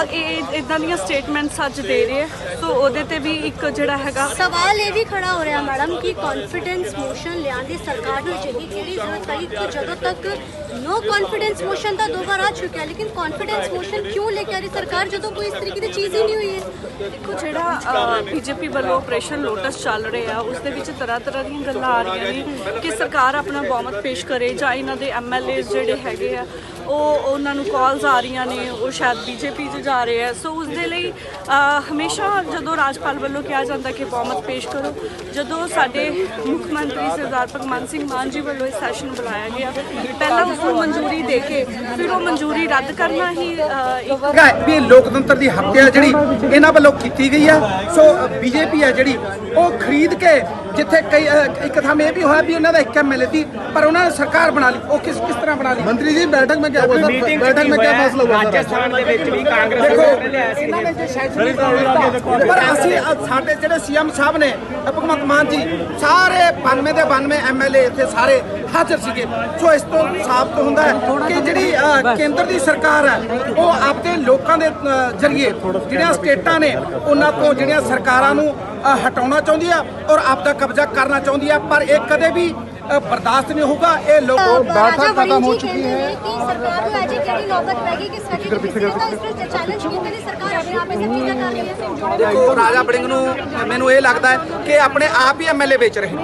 ਇਦਾਂ ਦੀਆਂ ਸਟੇਟਮੈਂਟਸ ਅੱਜ ਦੇ ਰਹੇ ਹੈ। ਸੋ ਉਹਦੇ ਤੇ ਵੀ ਇੱਕ ਜਿਹੜਾ ਹੈਗਾ ਸਵਾਲ ਇਹ ਵੀ ਖੜਾ ਹੋ ਰਿਹਾ ਮੈਡਮ ਕਿ ਕੌਨਫੀਡੈਂਸ ਮੋਸ਼ਨ ਲਿਆਉਣ ਦੀ ਸਰਕਾਰ ਨੂੰ ਚਾਹੀਦੀ ਕਿਹੜੀ ਜ਼ਰੂਰਤ ਪਈ ਕਿ ਜਦੋਂ ਤੱਕ नो कॉन्फिडेंस मोशन तो 2 बार आ चुका है, लेकिन कॉन्फिडेंस मोशन क्यों लेके आ रही सरकार जो कोई इस तरीके की चीज़ ही नहीं हुई है। देखो ਜਿਹੜਾ ਬੀਜੇਪੀ ਵੱਲੋਂ ਆਪਰੇਸ਼ਨ ਲੋਟਸ ਚੱਲ ਰਿਹਾ ਉਸ ਦੇ ਵਿੱਚ ਤਰ੍ਹਾਂ ਦੀਆਂ ਗੱਲਾਂ ਆ ਰਹੀਆਂ ਨੇ ਕਿ ਸਰਕਾਰ ਆਪਣਾ ਬਹੁਮਤ ਪੇਸ਼ ਕਰੇ ਜਾਂ ਇਹਨਾਂ ਦੇ ਐਮਐਲਏ ਜਿਹੜੇ ਹੈਗੇ ਆ ਉਹਨਾਂ ਨੂੰ ਕਾਲਸ ਆ ਰਹੀਆਂ ਨੇ, ਉਹ ਸ਼ਾਇਦ ਬੀਜੇਪੀ 'ਚ ਜਾ ਰਹੇ ਆ। ਸੋ ਉਸ ਦੇ ਲਈ ਹਮੇਸ਼ਾ ਜਦੋਂ ਰਾਜਪਾਲ ਵੱਲੋਂ ਕਿਹਾ ਜਾਂਦਾ ਕਿ ਬਹੁਮਤ ਪੇਸ਼ ਕਰੋ, ਜਦੋਂ ਸਾਡੇ ਮੁੱਖ ਮੰਤਰੀ ਸਰਦਾਰ ਭਗਵੰਤ ਸਿੰਘ ਮਾਨ ਜੀ ਵੱਲੋਂ ਇਹ ਸੈਸ਼ਨ ਬੁਲਾਇਆ ਗਿਆ, ਪਹਿਲਾਂ ਉਸ ਨੂੰ ਮਨਜ਼ੂਰੀ ਦੇ ਕੇ ਫਿਰ ਉਹ ਮਨਜ਼ੂਰੀ ਰੱਦ ਕਰਨਾ ਹੀ ਵੀ ਲੋਕਤੰਤਰ ਦੀ ਹੱਤਿਆ ਜਿਹੜੀ ਇਹਨਾਂ ਵੱਲੋਂ ਕੀਤੀ ਗਈ ਆ। ਸੋ ਬੀਜੇਪੀ ਹੈ ਜਿਹੜੀ ਉਹ ਖਰੀਦ ਕੇ ਜਿੱਥੇ ਕਈ ਇੱਕ ਥਾਂ ਇਹ ਵੀ ਹੋਇਆ ਵੀ ਉਹਨਾਂ ਦਾ ਇੱਕ ਐਮਐਲਏ ਸੀ ਪਰ ਉਹਨਾਂ ਨੇ ਸਰਕਾਰ ਬਣਾ ਲਈ। ਉਹ ਕਿਸ ਤਰ੍ਹਾਂ ਬਣਾ ਲਈ? ਮੰਤਰੀ ਜੀ बैठक में क्या फैसला हुआ? राजस्थान ਦੇ ਵਿੱਚ ਵੀ ਕਾਂਗਰਸ ਇਹਨਾਂ ਨੇ ਜੇ ਸੈਸ਼ਨ ਪਰ ਅਸੀਂ ਸਾਡੇ ਜਿਹੜੇ ਸੀਐਮ ਸਾਹਿਬ ਨੇ ਭਗਵੰਤ ਮਾਨ ਜੀ ਸਾਰੇ 92 ਦੇ 92 ਐਮਐਲਏ ਇੱਥੇ ਸਾਰੇ ਹਾਜ਼ਰ ਸੀਗੇ। ਸੋ ਇਸ ਤੋਂ ਸਾਬਤ ਹੁੰਦਾ ਹੈ ਕਿ ਜਿਹੜੀ ਕੇਂਦਰ ਦੀ ਸਰਕਾਰ ਹੈ ਉਹ ਆਪਦੇ ਲੋਕਾਂ ਦੇ ਜ਼ਰੀਏ ਜਿਹੜੀਆਂ ਸਟੇਟਾਂ ਨੇ ਉਹਨਾਂ ਤੋਂ ਜਿਹੜੀਆਂ ਸਰਕਾਰਾਂ ਨੂੰ ਹਟਾਉਣਾ ਚਾਹੁੰਦੀ ਆ ਔਰ ਆਪਦਾ ਕਬਜ਼ਾ ਕਰਨਾ ਚਾਹੁੰਦੀ ਆ, ਪਰ ਇਹ ਕਦੇ ਵੀ बर्दाश्त नहीं होगा। ये लोगों बैठक खत्म हो चुकी है। सरकार को ऐसी केड़ी नौबत पैगी कि चैलेंज कीते ने सरकार अपने आप ऐसे चीज़ां कर रही है। देखो राजा वड़िंग ਨੂੰ ਮੈਨੂੰ ਇਹ ਲੱਗਦਾ ਹੈ ਕਿ ਆਪਣੇ ਆਪ ਹੀ ਐਮਐਲਏ ਵੇਚ ਰਹੇ ਨੇ,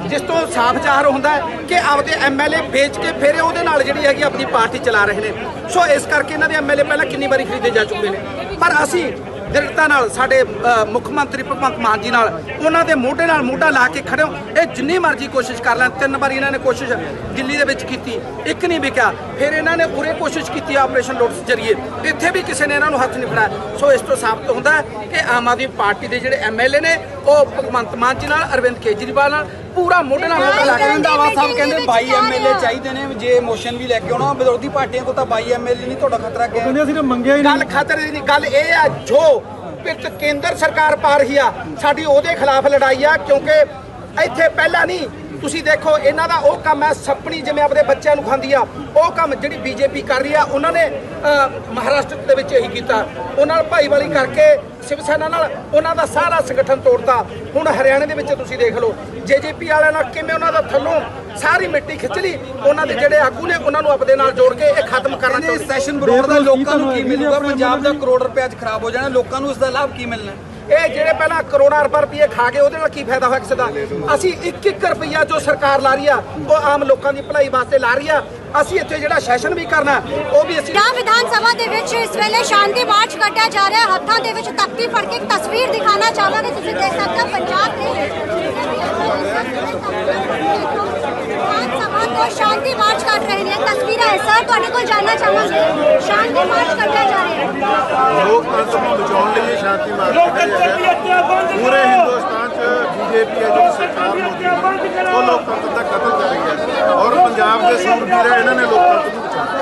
ਜਿਸ ਤੋਂ ਸਾਫ਼ ਜ਼ਾਹਰ ਹੁੰਦਾ ਹੈ ਕਿ ਆਪਦੇ ਐਮਐਲਏ ਵੇਚ ਕੇ ਫਿਰ ਉਹਦੇ ਨਾਲ ਜਿਹੜੀ ਹੈਗੀ ਆਪਣੀ ਪਾਰਟੀ ਚਲਾ ਰਹੇ ਨੇ। ਸੋ ਇਸ ਕਰਕੇ ਇਹਨਾਂ ਦੇ ਐਮਐਲਏ ਪਹਿਲਾਂ ਕਿੰਨੀ ਵਾਰੀ ਖਰੀਦੇ ਜਾ ਚੁੱਕੇ ਨੇ, ਪਰ ਅਸੀਂ ਦ੍ਰਿੜਤਾ ਨਾਲ ਸਾਡੇ ਮੁੱਖ ਮੰਤਰੀ ਭਗਵੰਤ ਮਾਨ ਜੀ ਨਾਲ ਉਹਨਾਂ ਦੇ ਮੋਢੇ ਨਾਲ ਮੋਢਾ ਲਾ ਕੇ ਖੜੇ ਹੋ। ਇਹ ਜਿੰਨੀ ਮਰਜ਼ੀ ਕੋਸ਼ਿਸ਼ ਕਰ ਲੈਣ, 3 ਵਾਰੀ ਇਹਨਾਂ ਨੇ ਕੋਸ਼ਿਸ਼ ਦਿੱਲੀ ਦੇ ਵਿੱਚ ਕੀਤੀ, ਇੱਕ ਨਹੀਂ ਵਿਕਿਆ, ਫਿਰ ਇਹਨਾਂ ਨੇ ਪੂਰੇ ਕੋਸ਼ਿਸ਼ ਕੀਤੀ ਆਪਰੇਸ਼ਨ ਲੋਟਸ ਜ਼ਰੀਏ, ਇੱਥੇ ਵੀ ਕਿਸੇ ਨੇ ਇਹਨਾਂ ਨੂੰ ਹੱਥ ਨਹੀਂ ਫੜਾਇਆ। ਸੋ ਇਸ ਤੋਂ ਸਾਬਤ ਹੁੰਦਾ ਹੈ ਕਿ ਆਮ ਆਦਮੀ ਪਾਰਟੀ ਦੇ ਜਿਹੜੇ ਐਮਐਲਏ ਨੇ ਉਹ ਭਗਵੰਤ ਮਾਨ ਜੀ ਨਾਲ, ਅਰਵਿੰਦ ਕੇਜਰੀਵਾਲ ਨਾਲ ਪੂਰਾ ਮੋਢੇ ਨਾਲ ਮੋਢਾ ਲਾ ਕੇ। ਰੰਧਾਵਾ ਸਾਹਿਬ ਕਹਿੰਦੇ 22 ਐਮਐਲਏ ਚਾਹੀਦੇ ਨੇ, ਜੇ ਮੋਸ਼ਨ ਵੀ ਲੈ ਕੇ ਆਉਣਾ ਵਿਰੋਧੀ ਪਾਰਟੀਆਂ ਤੋਂ ਤਾਂ 22 ਐਮਐਲਏ ਨਹੀਂ, ਤੁਹਾਡਾ ਖਤਰਾ ਕਿਆ ਹੈ? ਅਸੀਂ ਤਾਂ ਮੰਗਿਆ ਹੀ ਗੱਲ ਖਤਰੇ ਦੀ ਨਹੀਂ, ਗੱਲ ਇਹ ਆ ਜੋ ਪਿੱਟ ਕੇਂਦਰ ਸਰਕਾਰ ਪਾ ਰਹੀ ਆ ਸਾਡੀ ਉਹਦੇ ਖਿਲਾਫ ਲੜਾਈ ਆ। ਕਿਉਂਕਿ ਇੱਥੇ ਪਹਿਲਾਂ ਨਹੀਂ, ਤੁਸੀਂ ਦੇਖੋ ਇਹਨਾਂ ਦਾ ਉਹ ਕੰਮ ਹੈ ਸੱਪਣੀ ਜਿਵੇਂ ਆਪਣੇ ਬੱਚਿਆਂ ਨੂੰ ਖਾਂਦੀ ਆ, ਉਹ ਕੰਮ ਜਿਹੜੀ ਬੀਜੇਪੀ ਕਰ ਰਹੀ ਆ। ਉਹਨਾਂ ਨੇ ਮਹਾਰਾਸ਼ਟਰ ਦੇ ਵਿੱਚ ਇਹੀ ਕੀਤਾ, ਉਹਨਾਂ ਨਾਲ ਭਾਈਵਾਲੀ ਕਰਕੇ ਸ਼ਿਵ ਸੈਨਾ ਨਾਲ ਉਹਨਾਂ ਦਾ ਸਾਰਾ ਸੰਗਠਨ ਤੋੜਤਾ। ਹੁਣ ਹਰਿਆਣੇ ਦੇ ਵਿੱਚ ਤੁਸੀਂ ਦੇਖ ਲਓ ਜੇਜੇਪੀ ਵਾਲਿਆਂ ਨਾਲ ਕਿਵੇਂ ਉਹਨਾਂ ਦਾ ਥੱਲੋਂ ਸਾਰੀ ਮਿੱਟੀ ਖਿੱਚ ਲਈ, ਉਹਨਾਂ ਦੇ ਜਿਹੜੇ ਆਗੂ ਨੇ ਉਹਨਾਂ ਨੂੰ ਆਪਦੇ ਨਾਲ ਜੋੜ ਕੇ ਇਹ ਖਤਮ ਕਰਨਾ ਚਾਹੁੰਦੇ। ਸੈਸ਼ਨ ਬਰੋਡ ਦਾ ਲੋਕਾਂ ਨੂੰ ਕੀ ਮਿਲੂਗਾ? ਪੰਜਾਬ ਦਾ ਕਰੋੜ ਰੁਪਏ ਅੱਜ ਖਰਾਬ ਹੋ ਜਾਣਾ, ਲੋਕਾਂ ਨੂੰ ਇਸ ਦਾ ਲਾਭ ਕੀ ਮਿਲਣਾ? ਇਹ ਜਿਹੜੇ ਪਹਿਲਾਂ ਕਰੋੜਾਂ ਅਰਬਾਂ ਰੁਪਏ ਖਾ ਗਏ ਉਹਦੇ ਨਾਲ ਕੀ ਫਾਇਦਾ ਹੋਇਆ ਕਿਸੇ ਦਾ? ਅਸੀਂ 1-1 ਰੁਪਈਆ ਜੋ ਸਰਕਾਰ ਲਾ ਰਹੀ ਆ ਉਹ ਆਮ ਲੋਕਾਂ ਦੀ ਭਲਾਈ ਵਾਸਤੇ ਲਾ ਰਹੀ ਆ। ਅਸੀਂ ਇੱਥੇ ਜਿਹੜਾ ਸੈਸ਼ਨ ਵੀ ਕਰਨਾ ਉਹ ਵੀ ਅਸੀਂ ਵਿਧਾਨ ਸਭਾ ਦੇ ਵਿੱਚ ਇਸ ਵੇਲੇ ਸ਼ਾਂਤੀ ਮਾਰਚ ਕੱਢਿਆ ਜਾ ਰਿਹਾ। ਹੱਥਾਂ ਦੇ ਵਿੱਚ ਤਖਤੀ ਫੜ ਕੇ ਇੱਕ ਤਸਵੀਰ ਦਿਖਾਣਾ ਚਾਹਾਂਗੇ। ਤੁਸੀਂ ਦੇਖ ਸਕਦੇ ਹੋ ਪੰਜਾਬ ਦੇ ਵਿਧਾਨ ਸਭਾ ਤੋਂ ਸ਼ਾਂਤੀ ਮਾਰਚ ਕੱਢ ਰਹੇ ਨੇ। ਤਸਵੀਰਾਂ ਹੈ ਸਰ, ਤੁਹਾਡੇ ਕੋਲ ਜਾਣਨਾ ਚਾਹਾਂਗੇ ਸ਼ਾਂਤੀ ਮਾਰਚ ਕੱਢਿਆ ਜਾ ਰਿਹਾ। ਲੋਕਤੰਤਰ ਨੂੰ ਬਚਾਉਣ ਲਈ ਸ਼ਾਂਤੀ ਮਾਰਚ ਪੂਰੇ ਹਿੰਦੁਸਤਾਨ 'ਚ ਬੀਜੇਪੀ ਹੈ ਜਿਹੜੀ ਸਰਕਾਰ ਮੋਦੀ ਦੀ ਉਹ ਲੋਕਤੰਤਰ ਦਾ ਕਤਲ ਕਰ ਰਹੀ ਹੈ ਔਰ ਪੰਜਾਬ ਦੇ ਸੂਰਬੀਰ ਇਹਨਾਂ ਨੇ ਲੋਕਤੰਤਰ ਨੂੰ ਬਚਾਉਣਾ।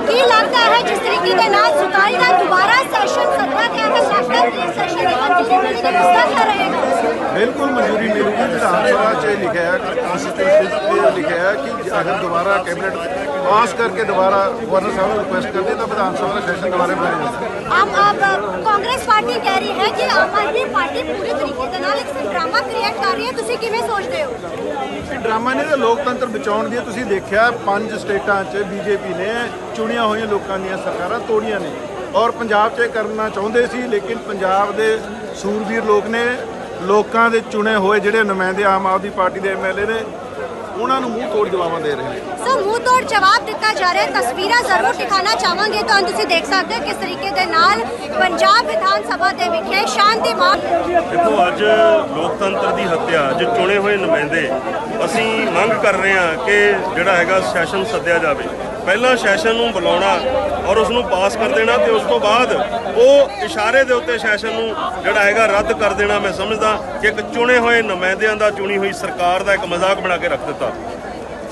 ਕੀ ਲੱਗਦਾ ਹੈ ਜਿਸ ਤਰੀਕੇ ਦੇ ਨਾਲ ਸੁਤਾਈ ਦਾ ਦੁਬਾਰਾ ਸੈਸ਼ਨ ਸੱਦਾ ਗਿਆ ਹੈ, ਸੈਸ਼ਨ ਸੈਸ਼ਨ ਦੀ ਮੰਜ਼ੂਰੀ ਮਿਲੀ ਤਾਂ ਕਿਸ ਤਰ੍ਹਾਂ ਰਹੇਗਾ? ਬਿਲਕੁਲ ਮਨਜ਼ੂਰੀ ਮਿਲੂਗੀ। ਵਿਧਾਨ ਸਭਾ 'ਚ ਲਿਖਿਆ ਹੈ, ਕਨਸਟੀਟਿਊਸ਼ਨ 'ਚ ਲਿਖਿਆ ਹੈ ਕਿ ਅਗਰ ਦੁਬਾਰਾ ਕੈਬਨਿਟ ਪਾਸ ਕਰਕੇ ਦੁਬਾਰਾ ਗਵਰਨਰ ਸਾਹਿਬ ਨੂੰ ਰਿਕੁਐਸਟ ਕਰਦੇ ਤਾਂ ਵਿਧਾਨ ਸਭਾ ਦਾ ਸੈਸ਼ਨ ਦੁਬਾਰਾ ਬਣਾਇਆ ਜਾਂਦਾ। ਕਾਂਗਰਸ ਪਾਰਟੀ ਕਹਿ ਰਹੀ ਹੈ ਕਿ ਆਮ ਆਦਮੀ ਪਾਰਟੀ ਪੂਰੇ ਤਰੀਕੇ ਦੇ ਨਾਲ ਇੱਕ ਡਰਾਮਾ ਕ੍ਰੀਏਟ ਕਰ ਰਹੀ ਹੈ, ਤੁਸੀਂ ਕਿਵੇਂ ਸੋਚਦੇ ਹੋ? ਡਰਾਮਾ ਨਹੀਂ ਤਾਂ ਲੋਕਤੰਤਰ ਬਚਾਉਣ ਦੀ ਤੁਸੀਂ ਦੇਖਿਆ 5 ਸਟੇਟਾਂ 'ਚ ਬੀਜੇਪੀ ਨੇ ਚੁਣੀਆਂ ਹੋਈਆਂ ਲੋਕਾਂ ਦੀਆਂ ਸਰਕਾਰਾਂ ਤੋੜੀਆਂ ਨੇ ਔਰ ਪੰਜਾਬ 'ਚ ਕਰਨਾ ਚਾਹੁੰਦੇ ਸੀ, ਲੇਕਿਨ ਪੰਜਾਬ ਦੇ ਸੂਰਬੀਰ ਲੋਕ ਨੇ ਲੋਕਾਂ ਦੇ ਚੁਣੇ ਹੋਏ ਜਿਹੜੇ ਨੁਮਾਇੰਦੇ ਆਮ ਆਦਮੀ ਪਾਰਟੀ ਦੇ ਐਮਐਲਏ ਨੇ ਉਹਨਾਂ ਨੂੰ ਮੂੰਹ ਤੋੜ ਜਵਾਬਾਂ ਦੇ ਰਹੇ ਨੇ। ਸੋ ਮੂੰਹ ਤੋੜ ਜਵਾਬ ਦਿੱਤਾ ਜਾ ਰਿਹਾ। ਤਸਵੀਰਾਂ ਜ਼ਰੂਰ ਦਿਖਾਣਾ ਚਾਹਾਂਗੇ ਤੁਹਾਨੂੰ, ਤੁਸੀਂ ਦੇਖ ਸਕਦੇ ਹੋ ਕਿਸ ਤਰੀਕੇ ਦੇ ਨਾਲ ਪੰਜਾਬ ਵਿਧਾਨ ਸਭਾ ਦੇ ਵਿਖੇ ਸ਼ਾਂਤੀ ਮਾਰਚ। ਦੇਖੋ ਅੱਜ ਲੋਕਤੰਤਰ ਦੀ ਹੱਤਿਆ, ਜੋ ਚੁਣੇ ਹੋਏ ਨੁਮਾਇੰਦੇ ਅਸੀਂ ਮੰਗ ਕਰ ਰਹੇ ਹਾਂ ਕਿ ਜਿਹੜਾ ਹੈਗਾ ਸੈਸ਼ਨ ਸੱਦਿਆ ਜਾਵੇ। ਪਹਿਲਾਂ ਸੈਸ਼ਨ ਨੂੰ ਬੁਲਾਉਣਾ ਔਰ ਉਸ ਨੂੰ ਪਾਸ ਕਰ ਦੇਣਾ ਤੇ ਉਸ ਤੋਂ ਬਾਅਦ ਉਹ ਇਸ਼ਾਰੇ ਦੇ ਉੱਤੇ ਸੈਸ਼ਨ ਨੂੰ ਜਿਹੜਾ ਹੈਗਾ ਰੱਦ ਕਰ ਦੇਣਾ ਮੈਂ ਸਮਝਦਾ ਕਿ ਇੱਕ ਚੁਣੇ ਹੋਏ ਨੁਮਾਇੰਦਿਆਂ ਦਾ ਚੁਣੀ ਹੋਈ ਸਰਕਾਰ ਦਾ ਇੱਕ ਮਜ਼ਾਕ ਬਣਾ ਕੇ ਰੱਖ ਦਿੱਤਾ।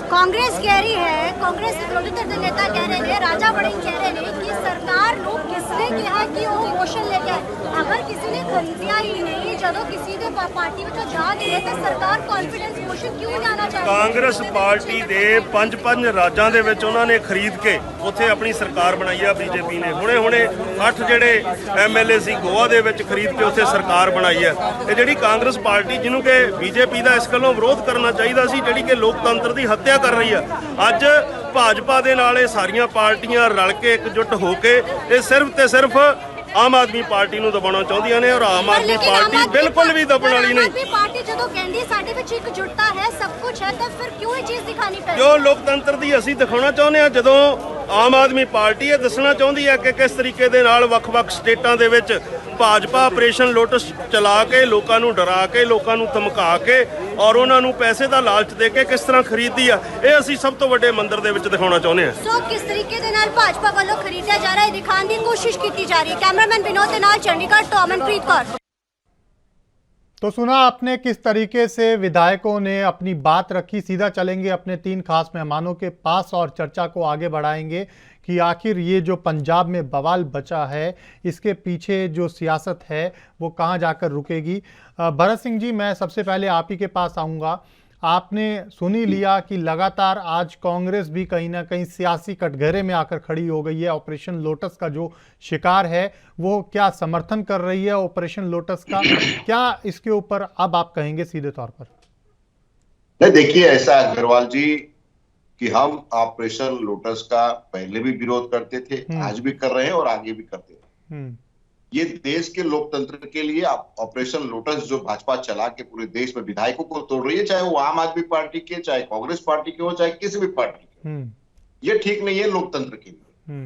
ਕਾਂਗਰਸ ਕਹਿ ਰਹੀ ਹੈ, ਕਾਂਗਰਸ ਦੇ ਵਿਰੋਧੀ ਧਿਰ ਦੇ ਨੇਤਾ ਕਹਿ ਰਹੇ ਨੇ, ਰਾਜਾ ਵੜਿੰਗ ਕਹਿ ਰਹੇ ਨੇ ਕਿ ਸਰਕਾਰ ਨੂੰ ਕਿਸਨੇ ਕਿਹਾ ਕਿ ਉਹ ਮੋਸ਼ਨ ਲੈ ਕੇ ਆਏ? किसी ने खरीदिया ही नहीं, ਜਦੋਂ ਕਿਸੇ ਦੇ ਪਾਰਟੀ ਵਿੱਚੋਂ ਜਾ ਨਹੀਂ ਰਹੇ ਤਾਂ ਸਰਕਾਰ ਕੌਨਫੀਡੈਂਸ ਮੋਸ਼ਨ ਕਿਉਂ ਜਾਣਾ ਚਾਹਦੀ ਹੈ? ਕਾਂਗਰਸ ਪਾਰਟੀ ਦੇ 5 ਰਾਜਾਂ ਦੇ ਵਿੱਚ ਉਹਨਾਂ ਨੇ ਖਰੀਦ ਕੇ ਉੱਥੇ ਆਪਣੀ ਸਰਕਾਰ ਬਣਾਈ ਆ ਬੀਜੇਪੀ ਨੇ। ਹੁਣੇ 8 ਜਿਹੜੇ ਐਮਐਲਏ ਸੀ ਗੋਆ ਦੇ ਵਿੱਚ ਖਰੀਦ ਕੇ ਉੱਥੇ ਸਰਕਾਰ ਬਣਾਈ ਆ। ਇਹ ਜਿਹੜੀ ਕਾਂਗਰਸ ਪਾਰਟੀ ਜਿਹਨੂੰ ਕਿ ਬੀਜੇਪੀ ਦਾ ਇਸ ਗੱਲੋਂ ਵਿਰੋਧ ਕਰਨਾ ਚਾਹੀਦਾ ਸੀ, ਜਿਹੜੀ ਕਿ ਲੋਕਤੰਤਰ ਦੀ ਹੱਤਿਆ ਕਰ ਰਹੀ ਆ, ਅੱਜ ਭਾਜਪਾ ਦੇ ਨਾਲ ਇਹ ਸਾਰੀਆਂ ਪਾਰਟੀਆਂ ਰਲ ਕੇ ਇਕਜੁੱਟ ਹੋ ਕੇ ਇਹ ਸਿਰਫ ਤੇ ਸਿਰਫ ਆਮ ਆਦਮੀ ਪਾਰਟੀ ਨੂੰ ਦਬਾਉਣਾ ਚਾਹੁੰਦੀਆਂ ਨੇ। ਔਰ ਆਮ ਆਦਮੀ ਪਾਰਟੀ ਬਿਲਕੁਲ ਵੀ ਦਬਣ ਵਾਲੀ ਨਹੀਂ। ਆਮ ਆਦਮੀ ਪਾਰਟੀ ਜਦੋਂ ਕਹਿੰਦੀ ਸਾਡੇ ਵਿੱਚ ਇਕਜੁੱਟਤਾ ਹੈ, ਸਭ ਕੁਝ ਹੈ, ਤਾਂ ਫਿਰ ਕਿਉਂ ਇਹ ਚੀਜ਼ ਦਿਖਾਣੀ ਪੈ ਰਹੀ ਹੈ? ਜੋ ਲੋਕਤੰਤਰ ਦੀ ਅਸੀਂ ਦਿਖਾਉਣਾ ਚਾਹੁੰਦੇ ਹਾਂ, ਜਦੋਂ ਆਮ ਆਦਮੀ ਪਾਰਟੀ ਇਹ ਦੱਸਣਾ ਚਾਹੁੰਦੀ ਹੈ ਕਿ ਕਿਸ ਤਰੀਕੇ ਦੇ ਨਾਲ ਵੱਖ-ਵੱਖ ਸਟੇਟਾਂ ਦੇ ਵਿੱਚ ਭਾਜਪਾ ਆਪਰੇਸ਼ਨ ਲੋਟਸ ਚਲਾ ਕੇ ਲੋਕਾਂ ਨੂੰ ਡਰਾ ਕੇ, ਲੋਕਾਂ ਨੂੰ ਧਮਕਾ ਕੇ ਔਰ ਉਹਨਾਂ ਨੂੰ ਪੈਸੇ ਦਾ ਲਾਲਚ ਦੇ ਕੇ ਕਿਸ ਤਰ੍ਹਾਂ ਖਰੀਦਦੀ ਆ, ਇਹ ਅਸੀਂ ਸਭ ਤੋਂ ਵੱਡੇ ਮੰਦਰ ਦੇ ਵਿੱਚ ਦਿਖਾਉਣਾ ਚਾਹੁੰਦੇ ਹਾਂ। ਸੋ ਕਿਸ ਤਰੀਕੇ ਦੇ ਨਾਲ ਭਾਜਪਾ ਵੱਲੋਂ ਖਰੀਦਿਆ ਜਾ ਰਿਹਾ ਹੈ ਦਿਖਾਉਣ ਦੀ ਕੋਸ਼ਿਸ਼ ਕੀਤੀ ਜਾ ਰਹੀ ਹੈ। कैमरामैन विनोद के नाल चंडीगढ़ तो अमनप्रीत कौर। तो सुना आपने किस तरीके से विधायकों ने अपनी बात रखी। सीधा चलेंगे अपने 3 खास मेहमानों के पास और चर्चा को आगे बढ़ाएंगे कि आखिर ये जो पंजाब में बवाल बचा है इसके पीछे जो सियासत है वो कहाँ जाकर रुकेगी। भरत सिंह जी, मैं सबसे पहले आप ही के पास आऊँगा। आपने सुन ही लिया कि लगातार आज कांग्रेस भी कहीं ना कहीं सियासी कटघरे में आकर खड़ी हो गई है। ऑपरेशन लोटस का जो शिकार है वो क्या समर्थन कर रही है ऑपरेशन लोटस का, क्या इसके ऊपर अब आप कहेंगे सीधे तौर पर? नहीं, देखिए ऐसा अग्रवाल जी कि हम ऑपरेशन लोटस का पहले भी विरोध करते थे, आज भी कर रहे हैं और आगे भी करते हैं। ये देश के लोकतंत्र के लिए ऑपरेशन लोटस जो भाजपा चला के पूरे देश में विधायकों को तोड़ रही है, चाहे वो आम आदमी पार्टी के, चाहे कांग्रेस पार्टी के हो, चाहे किसी भी पार्टी के, ये ठीक नहीं है लोकतंत्र के लिए।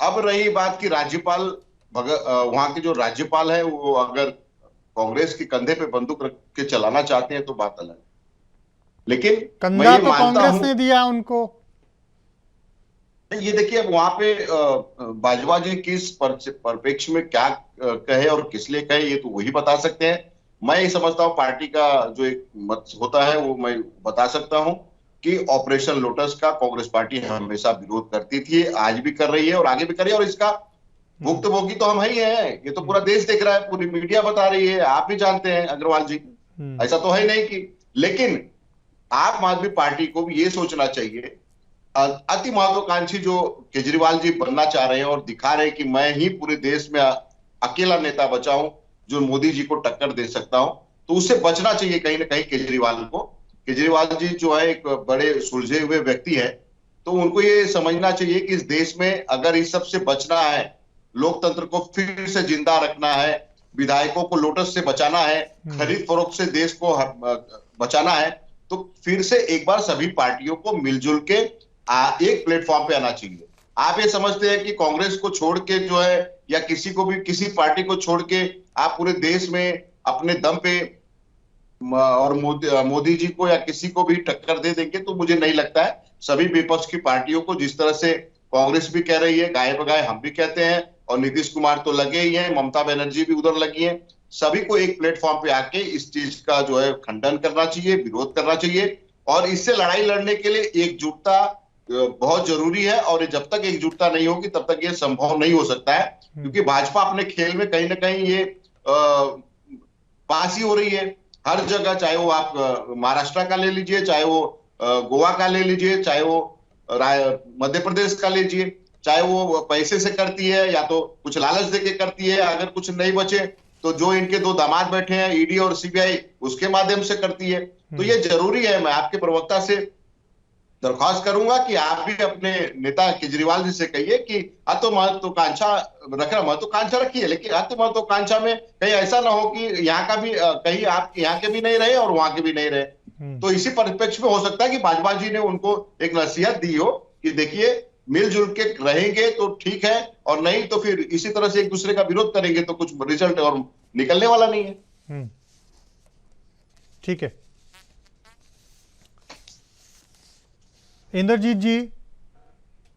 अब रही बात की राज्यपाल, वहां के जो राज्यपाल है वो अगर कांग्रेस के कंधे पे बंदूक रख के चलाना चाहते हैं तो बात अलग है, लेकिन कंधा तो कांग्रेस ने दिया उनको। ये देखिए अब वहां पे बाजवा जी किस परिप्रेक्ष्य में क्या कहे और किस लिए कहे ये तो वही बता सकते हैं। मैं ये समझता हूँ पार्टी का जो एक मत होता है वो मैं बता सकता हूँ कि ऑपरेशन लोटस का कांग्रेस पार्टी हमेशा विरोध करती थी, आज भी कर रही है और आगे भी कर रही है, और इसका भुक्तभोगी तो हम ही हैं। ये तो पूरा देश देख रहा है, पूरी मीडिया बता रही है, आप भी जानते हैं अग्रवाल जी। ऐसा तो है नहीं कि, लेकिन आम आदमी पार्टी को भी ये सोचना चाहिए, अति महत्वाकांक्षी जो केजरीवाल जी बनना चाह रहे हैं और दिखा रहे हैं कि मैं ही पूरे देश में अकेला नेता बचा हूं जो मोदी जी को टक्कर दे सकता हूं, तो उससे बचना चाहिए कहीं ना कहीं केजरीवाल को। केजरीवाल जी जो है एक बड़े सुलझे हुए व्यक्ति है, तो उनको ये समझना चाहिए कि इस देश में अगर इस सब से बचना है, लोकतंत्र को फिर से जिंदा रखना है, विधायकों को लोटस से बचाना है, खरीद फरोख्त से देश को बचाना है, तो फिर से एक बार सभी पार्टियों को मिलजुल के एक प्लेटफॉर्म पे आना चाहिए। आप ये समझते हैं कि कांग्रेस को छोड़ के जो है या किसी को भी, किसी पार्टी को छोड़ के आप पूरे देश में अपने दम पे और मोदी जी को या किसी को भी टक्कर दे देंगे, तो मुझे नहीं लगता है। सभी विपक्ष की पार्टियों को, जिस तरह से कांग्रेस भी कह रही है, गाये बगाए हम भी कहते हैं, और नीतीश कुमार तो लगे ही हैं, ममता बनर्जी भी उधर लगी है, सभी को एक प्लेटफॉर्म पे आके इस चीज का जो है खंडन करना चाहिए, विरोध करना चाहिए, और इससे लड़ाई लड़ने के लिए एकजुटता बहुत जरूरी है। और जब तक एकजुटता नहीं होगी तब तक ये संभव नहीं हो सकता है, क्योंकि भाजपा अपने खेल में कहीं ना कहीं ये पास ही हो रही है हर जगह। चाहे वो आप महाराष्ट्र का ले लीजिए, चाहे वो गोवा का ले लीजिए, चाहे वो मध्य प्रदेश का लीजिए, चाहे वो पैसे से करती है या तो कुछ लालच देके करती है, अगर कुछ नहीं बचे तो जो इनके 2 दामाद बैठे हैं ईडी और सीबीआई, उसके माध्यम से करती है। तो ये जरूरी है। मैं आपके प्रवक्ता से दरख्वास्त करूंगा कि आप भी अपने नेता केजरीवाल जी से कहिए कि महत्वाकांक्षा रखना, महत्वाकांक्षा रखिए, लेकिन महत्वाकांक्षा में कहीं ऐसा ना हो कि यहाँ का भी कहीं आप यहाँ के भी नहीं रहे और वहां के भी नहीं रहे। तो इसी परिप्रेक्ष्य में हो सकता है कि भाजपा जी ने उनको एक नसीहत दी हो कि देखिए मिलजुल के रहेंगे तो ठीक है, और नहीं तो फिर इसी तरह से एक दूसरे का विरोध करेंगे तो कुछ रिजल्ट और निकलने वाला नहीं है। ठीक है। इंद्रजीत जी,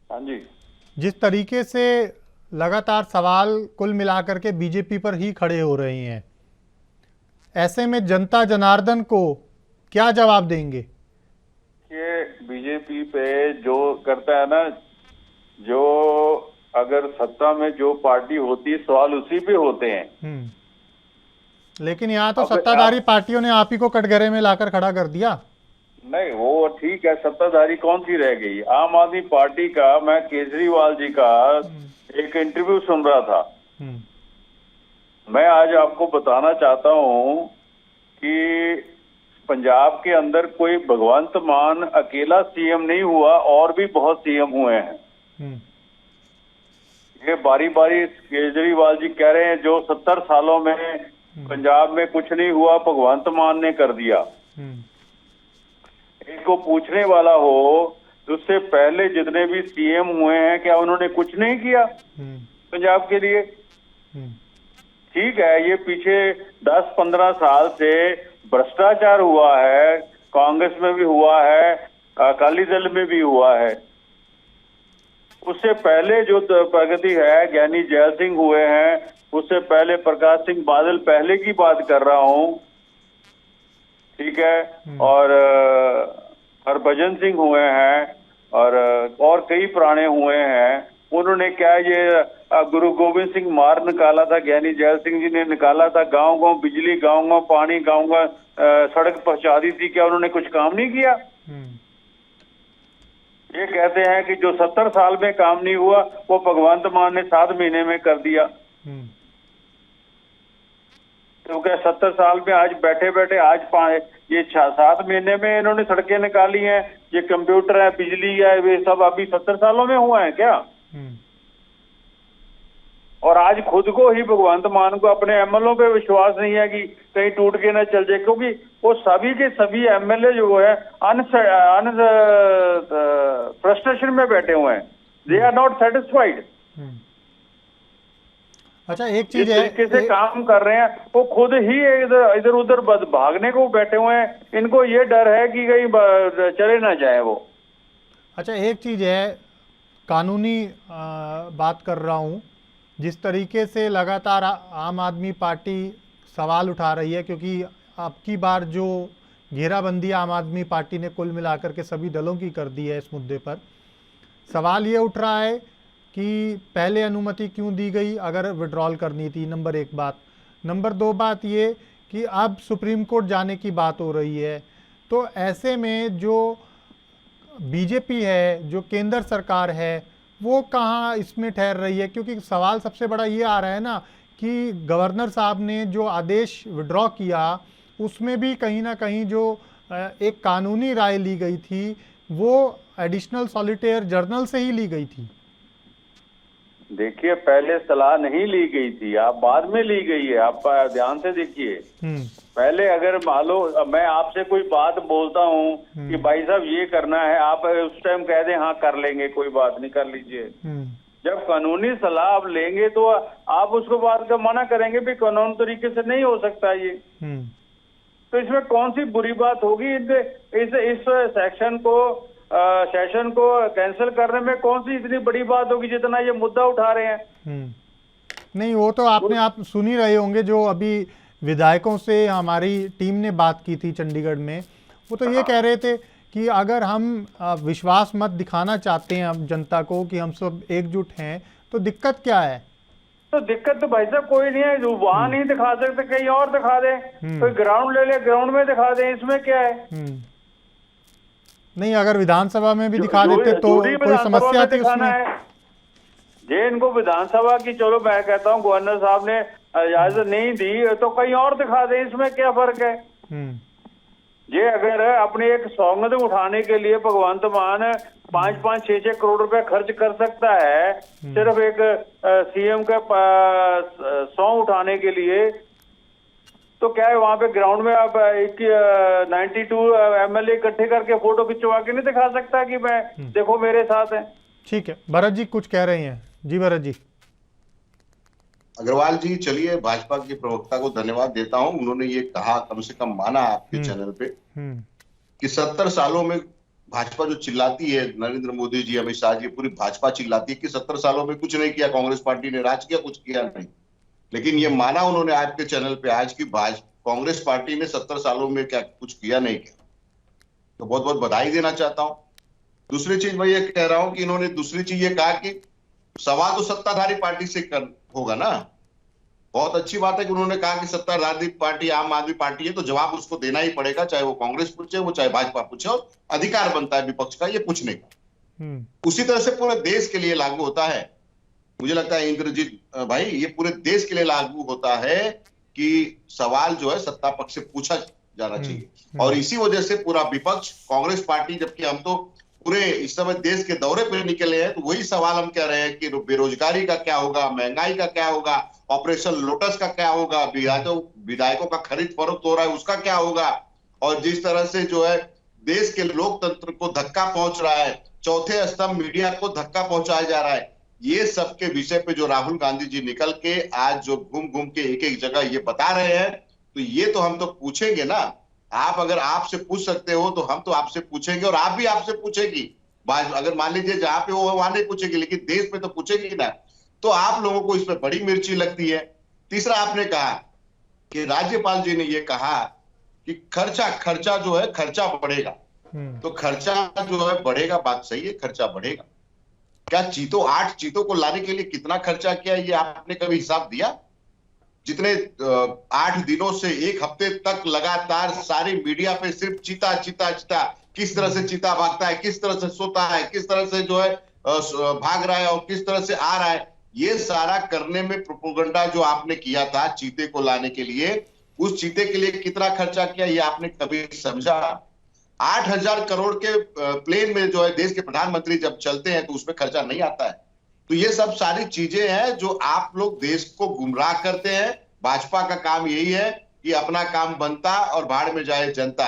हाँ जी, जिस तरीके से लगातार सवाल कुल मिलाकर के बीजेपी पर ही खड़े हो रहे हैं, ऐसे में जनता जनार्दन को क्या जवाब देंगे? ये बीजेपी पे जो करता है ना, जो अगर सत्ता में जो पार्टी होती है सवाल उसी पे होते हैं। लेकिन यहाँ तो सत्ताधारी पार्टियों ने आप ही को कटघरे में लाकर खड़ा कर दिया। नहीं, वो ठीक है, सत्ताधारी कौन सी रह गई। आम आदमी पार्टी का, मैं केजरीवाल जी का एक इंटरव्यू सुन रहा था। मैं आज आपको बताना चाहता हूँ कि पंजाब के अंदर कोई भगवंत मान अकेला सीएम नहीं हुआ, और भी बहुत सीएम हुए हैं। ये बारी बारी केजरीवाल जी कह रहे हैं जो 70 सालों में पंजाब में कुछ नहीं हुआ भगवंत मान ने कर दिया। इनको पूछने वाला हो, उससे पहले जितने भी सीएम हुए हैं क्या उन्होंने कुछ नहीं किया पंजाब के लिए? ठीक है, ये पीछे 10-15 साल से भ्रष्टाचार हुआ है, कांग्रेस में भी हुआ है, अकाली दल में भी हुआ है। उससे पहले जो प्रगति है, ज्ञानी जैल सिंह हुए हैं, उससे पहले प्रकाश सिंह बादल, पहले की बात कर रहा हूँ, ठीक है, और हरभजन सिंह हुए हैं, और कई पुराने हुए हैं। उन्होंने क्या ये गुरु गोविंद सिंह मार्ग निकाला था, ज्ञानी जैल सिंह जी ने निकाला था, गांव गांव बिजली, गांव गांव पानी, गांव गांव सड़क पहुंचा दी थी, क्या उन्होंने कुछ काम नहीं किया? ये कहते हैं कि जो 70 साल में काम नहीं हुआ वो भगवंत मान ने 7 महीने में कर दिया। तो क्या 70 साल में आज बैठे बैठे आज ये 7 महीने में इन्होंने सड़कें निकाली हैं, ये कंप्यूटर है, बिजली है, वे सब अभी 70 सालों में हुआ है क्या? और आज खुद को ही भगवंत मान को, अपने एमएलओ पे विश्वास नहीं है कि कहीं टूट के न चल जाए, क्योंकि वो सभी के सभी एमएलए जो है फ्रस्ट्रेशन में बैठे हुए हैं। They are not satisfied. अच्छा, एक चीज है, तरीके से काम कर रहे हैं, वो खुद ही इधर उधर भागने को बैठे हुए हैं। इनको ये डर है कि कहीं चले ना जाए वो। अच्छा, एक चीज है, कानूनी बात कर रहा हूँ, जिस तरीके से लगातार आम आदमी पार्टी सवाल उठा रही है, क्योंकि अब की बार जो घेराबंदी आम आदमी पार्टी ने कुल मिलाकर के सभी दलों की कर दी है, इस मुद्दे पर सवाल ये उठ रहा है कि पहले अनुमति क्यों दी गई अगर विड्रॉल करनी थी, नंबर 1 बात। नंबर 2 बात ये कि अब सुप्रीम कोर्ट जाने की बात हो रही है, तो ऐसे में जो बीजेपी है, जो केंद्र सरकार है, वो कहाँ इसमें ठहर रही है? क्योंकि सवाल सबसे बड़ा ये आ रहा है ना कि गवर्नर साहब ने जो आदेश विड्रॉ किया, उसमें भी कहीं ना कहीं जो एक कानूनी राय ली गई थी वो एडिशनल सॉलिटेयर जर्नल से ही ली गई थी। देखिए, पहले सलाह नहीं ली गई थी, आप बाद में ली गई है। आप ध्यान से देखिए, पहले अगर मान लो मैं आपसे कोई बात बोलता हूँ कि भाई साहब ये करना है, आप उस टाइम कह दें हाँ कर लेंगे, कोई बात नहीं, कर लीजिए। जब कानूनी सलाह आप लेंगे तो आप उसको बात का मना करेंगे भी कानून तरीके से नहीं हो सकता ये। तो इसमें कौन सी बुरी बात होगी? इस सेशन को कैंसिल करने में कौन सी इतनी बड़ी बात होगी जितना ये मुद्दा उठा रहे हैं? नहीं, वो तो आपने आप सुन ही रहे होंगे, जो अभी विधायकों से हमारी टीम ने बात की थी चंडीगढ़ में, वो तो ये कह रहे थे कि अगर हम विश्वास मत दिखाना चाहते हैं अब जनता को कि हम सब एकजुट हैं, तो दिक्कत क्या है? तो दिक्कत तो भाई साहब कोई नहीं है, जो वहां नहीं दिखा सकते कहीं और दिखा दें, कोई ग्राउंड ले ले, ग्राउंड में दिखा दें, इसमें क्या है? नहीं, अगर विधानसभा में भी दिखा देते तो कोई समस्या थी उसमें? जे इनको विधानसभा की, चलो मैं कहता हूँ गवर्नर साहब ने इजाजत नहीं दी तो कहीं और दिखा दें, इसमें क्या फर्क है? ये अगर अपनी एक सौगंध उठाने के लिए भगवंत मान 5-5, 6-6 करोड़ रुपए खर्च कर सकता है सिर्फ एक सीएम का सौं उठाने के लिए, तो क्या है वहां पे ग्राउंड में आप 92 एमएलए इकट्ठे करके फोटो खिंचवा के नहीं दिखा सकता कि मैं देखो मेरे साथ है? ठीक है, भरत जी कुछ कह रहे हैं। जी भरत जी। अग्रवाल जी, चलिए भाजपा के प्रवक्ता को धन्यवाद देता हूं, उन्होंने ये कहा, कम से कम माना आपके चैनल पे कि 70 सालों में भाजपा जो चिल्लाती है, नरेंद्र मोदी जी, अमित शाह जी, पूरी भाजपा चिल्लाती है कि 70 सालों में कुछ नहीं किया, कांग्रेस पार्टी ने राज किया, कुछ किया नहीं। लेकिन ये माना उन्होंने आपके चैनल पे आज की कांग्रेस पार्टी ने 70 सालों में क्या कुछ किया नहीं किया, तो बहुत बहुत बधाई देना चाहता हूं। दूसरी चीज मैं ये कह रहा हूं कि इन्होंने दूसरी चीज ये कहा कि सवाल तो सत्ताधारी पार्टी से होगा ना, बहुत अच्छी बात है कि उन्होंने कहा कि सत्ताधारी पार्टी आम आदमी पार्टी है, तो जवाब उसको देना ही पड़ेगा, चाहे वो कांग्रेस पूछे, वो चाहे भाजपा पूछे, और अधिकार बनता है विपक्ष का ये पूछने का। उसी तरह से पूरे देश के लिए लागू होता है। मुझे लगता है इंद्रजीत भाई, ये पूरे देश के लिए लागू होता है कि सवाल जो है सत्ता पक्ष से पूछा जाना चाहिए, और इसी वजह से पूरा विपक्ष, कांग्रेस पार्टी, जबकि हम तो पूरे इस समय देश के दौरे पर निकले हैं, तो वही सवाल हम कह रहे हैं कि बेरोजगारी का क्या होगा, महंगाई का क्या होगा, ऑपरेशन लोटस का क्या होगा, विधायकों का खरीद फरोख्त हो रहा है उसका क्या होगा, और जिस तरह से जो है देश के लोकतंत्र को धक्का पहुंच रहा है, चौथे स्तंभ मीडिया को धक्का पहुंचाया जा रहा है, ये सब के विषय पे जो राहुल गांधी जी निकल के आज जो घूम घूम के एक एक जगह ये बता रहे हैं, तो ये तो हम तो पूछेंगे ना। आप अगर आपसे पूछ सकते हो तो हम तो आपसे पूछेंगे, और आप भी आपसे पूछेगी। अगर मान लीजिए जहां पे वो वहां नहीं पूछेगी, लेकिन देश में तो पूछेगी ना। तो आप लोगों को इस पे बड़ी मिर्ची लगती है। तीसरा, आपने कहा कि राज्यपाल जी ने ये कहा कि खर्चा जो है खर्चा बढ़ेगा, तो खर्चा जो है बढ़ेगा, बात सही है, खर्चा बढ़ेगा। क्या 8 चीतों को लाने के लिए कितना खर्चा किया, ये आपने कभी हिसाब दिया? जितने 8 दिनों से 1 हफ्ते तक लगातार सारी मीडिया पे सिर्फ चीता, किस तरह से चीता भागता है, किस तरह से सोता है, किस तरह से जो है भाग रहा है और किस तरह से आ रहा है, ये सारा करने में प्रोपेगेंडा जो आपने किया था चीते को लाने के लिए, उस चीते के लिए कितना खर्चा किया ये आपने कभी समझा? 8,000 करोड़ के प्लेन में जो है देश के प्रधानमंत्री जब चलते हैं तो उसमें खर्चा नहीं आता है। तो ये सब सारी चीजें हैं जो आप लोग देश को गुमराह करते हैं। भाजपा का काम यही है कि अपना काम बनता और भाड़ में जाए जनता।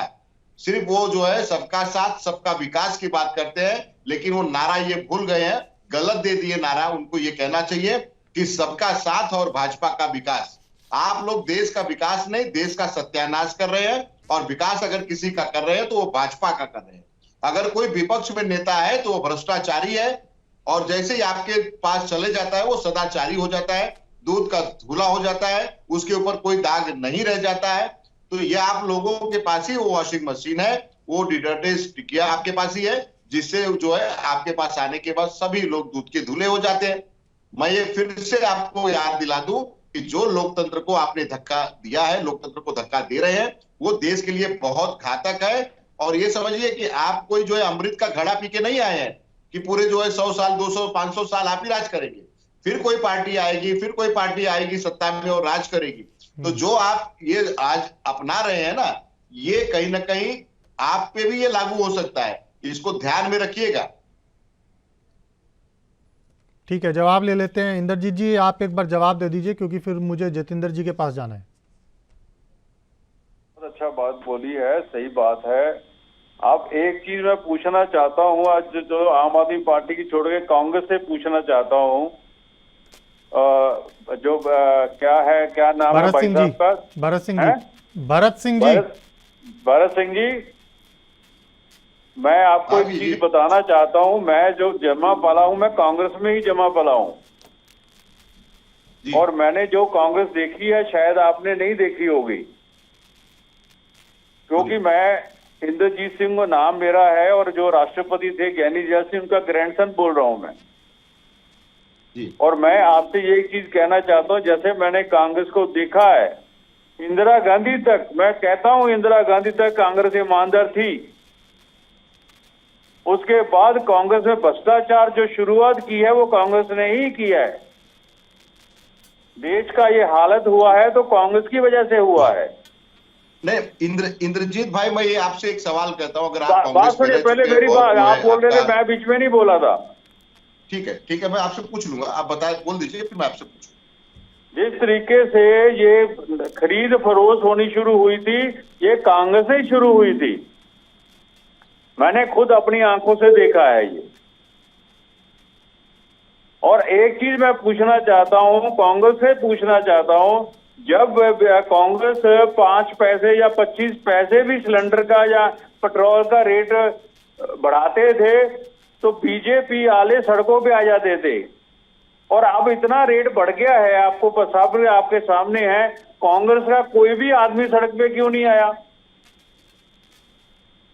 सिर्फ वो जो है सबका साथ सबका विकास की बात करते हैं, लेकिन वो नारा ये भूल गए हैं, गलत दे दिए नारा। उनको ये कहना चाहिए कि सबका साथ और भाजपा का विकास। आप लोग देश का विकास नहीं, देश का सत्यानाश कर रहे हैं, और विकास अगर किसी का कर रहे हैं तो वो भाजपा का कर रहे हैं। अगर कोई विपक्ष में नेता है तो वो भ्रष्टाचारी है, और जैसे ही आपके पास चले जाता है वो सदाचारी हो जाता है, दूध का धुला हो जाता है, उसके ऊपर कोई दाग नहीं रह जाता है। तो ये आप लोगों के पास ही वो वॉशिंग मशीन है, वो डिटर्जेंट टिकिया आपके पास ही है, जिससे जो है आपके पास आने के बाद सभी लोग दूध के धुले हो जाते हैं। मैं ये फिर से आपको याद दिला दूं कि जो लोकतंत्र को आपने धक्का दिया है, लोकतंत्र को धक्का दे रहे हैं, वो देश के लिए बहुत घातक है। और ये समझिए कि आप कोई जो है अमृत का घड़ा पी के नहीं आए हैं कि पूरे जो है 100 साल 200 500 साल आप ही राज करेंगे। फिर कोई पार्टी आएगी सत्ता में और राज करेगी। तो जो आप ये आज अपना रहे हैं ना, ये कहीं ना कहीं आप पे भी ये लागू हो सकता है, इसको ध्यान में रखिएगा। ठीक है, जवाब ले लेते हैं। इंद्रजीत जी, आप एक बार जवाब दे दीजिए, क्योंकि फिर मुझे जतिंदर जी के पास जाना है। बहुत अच्छा बात बोली है, सही बात है। आप एक चीज मैं पूछना चाहता हूँ, आज जो आम आदमी पार्टी की छोड़ के कांग्रेस से पूछना चाहता हूँ, जो क्या नाम है भाई साहब का? भरत सिंह जी, मैं आपको एक चीज बताना चाहता हूँ। मैं जो जमा पला हूँ, मैं कांग्रेस में ही जमा पला हूँ, और मैंने जो कांग्रेस देखी है शायद आपने नहीं देखी होगी, क्योंकि मैं इंद्रजीत सिंह का नाम मेरा है, और जो राष्ट्रपति थे ज्ञानी जैल सिंह, उनका ग्रैंडसन बोल रहा हूं मैं। और मैं आपसे यही चीज कहना चाहता हूं, जैसे मैंने कांग्रेस को देखा है, इंदिरा गांधी तक, मैं कहता हूं इंदिरा गांधी तक कांग्रेस ईमानदार थी। उसके बाद कांग्रेस में भ्रष्टाचार जो शुरुआत की है वो कांग्रेस ने ही किया है। देश का ये हालत हुआ है तो कांग्रेस की वजह से हुआ है। नहीं, इंद्रजीत भाई, मैं ये आपसे एक सवाल करता हूँ। अगर आप बात सुनिए पहले मेरी बात, आप बोल रहे थे, मैं बीच में नहीं बोला था। ठीक है, मैं आपसे पूछ लूंगा, आप बताए, बोल दीजिए, फिर मैं आपसे पूछूं। जिस तरीके से ये खरीद फरोख्त होनी शुरू हुई थी, ये कांग्रेस से ही शुरू हुई थी। मैंने खुद अपनी आंखों से देखा है ये। और एक चीज मैं पूछना चाहता हूँ, कांग्रेस से पूछना चाहता हूँ, जब कांग्रेस 5 पैसे या 25 पैसे भी सिलेंडर का या पेट्रोल का रेट बढ़ाते थे तो बीजेपी वाले सड़कों पे आ जाते थे, और अब इतना रेट बढ़ गया है, आपके सामने है, कांग्रेस का कोई भी आदमी सड़क पे क्यों नहीं आया?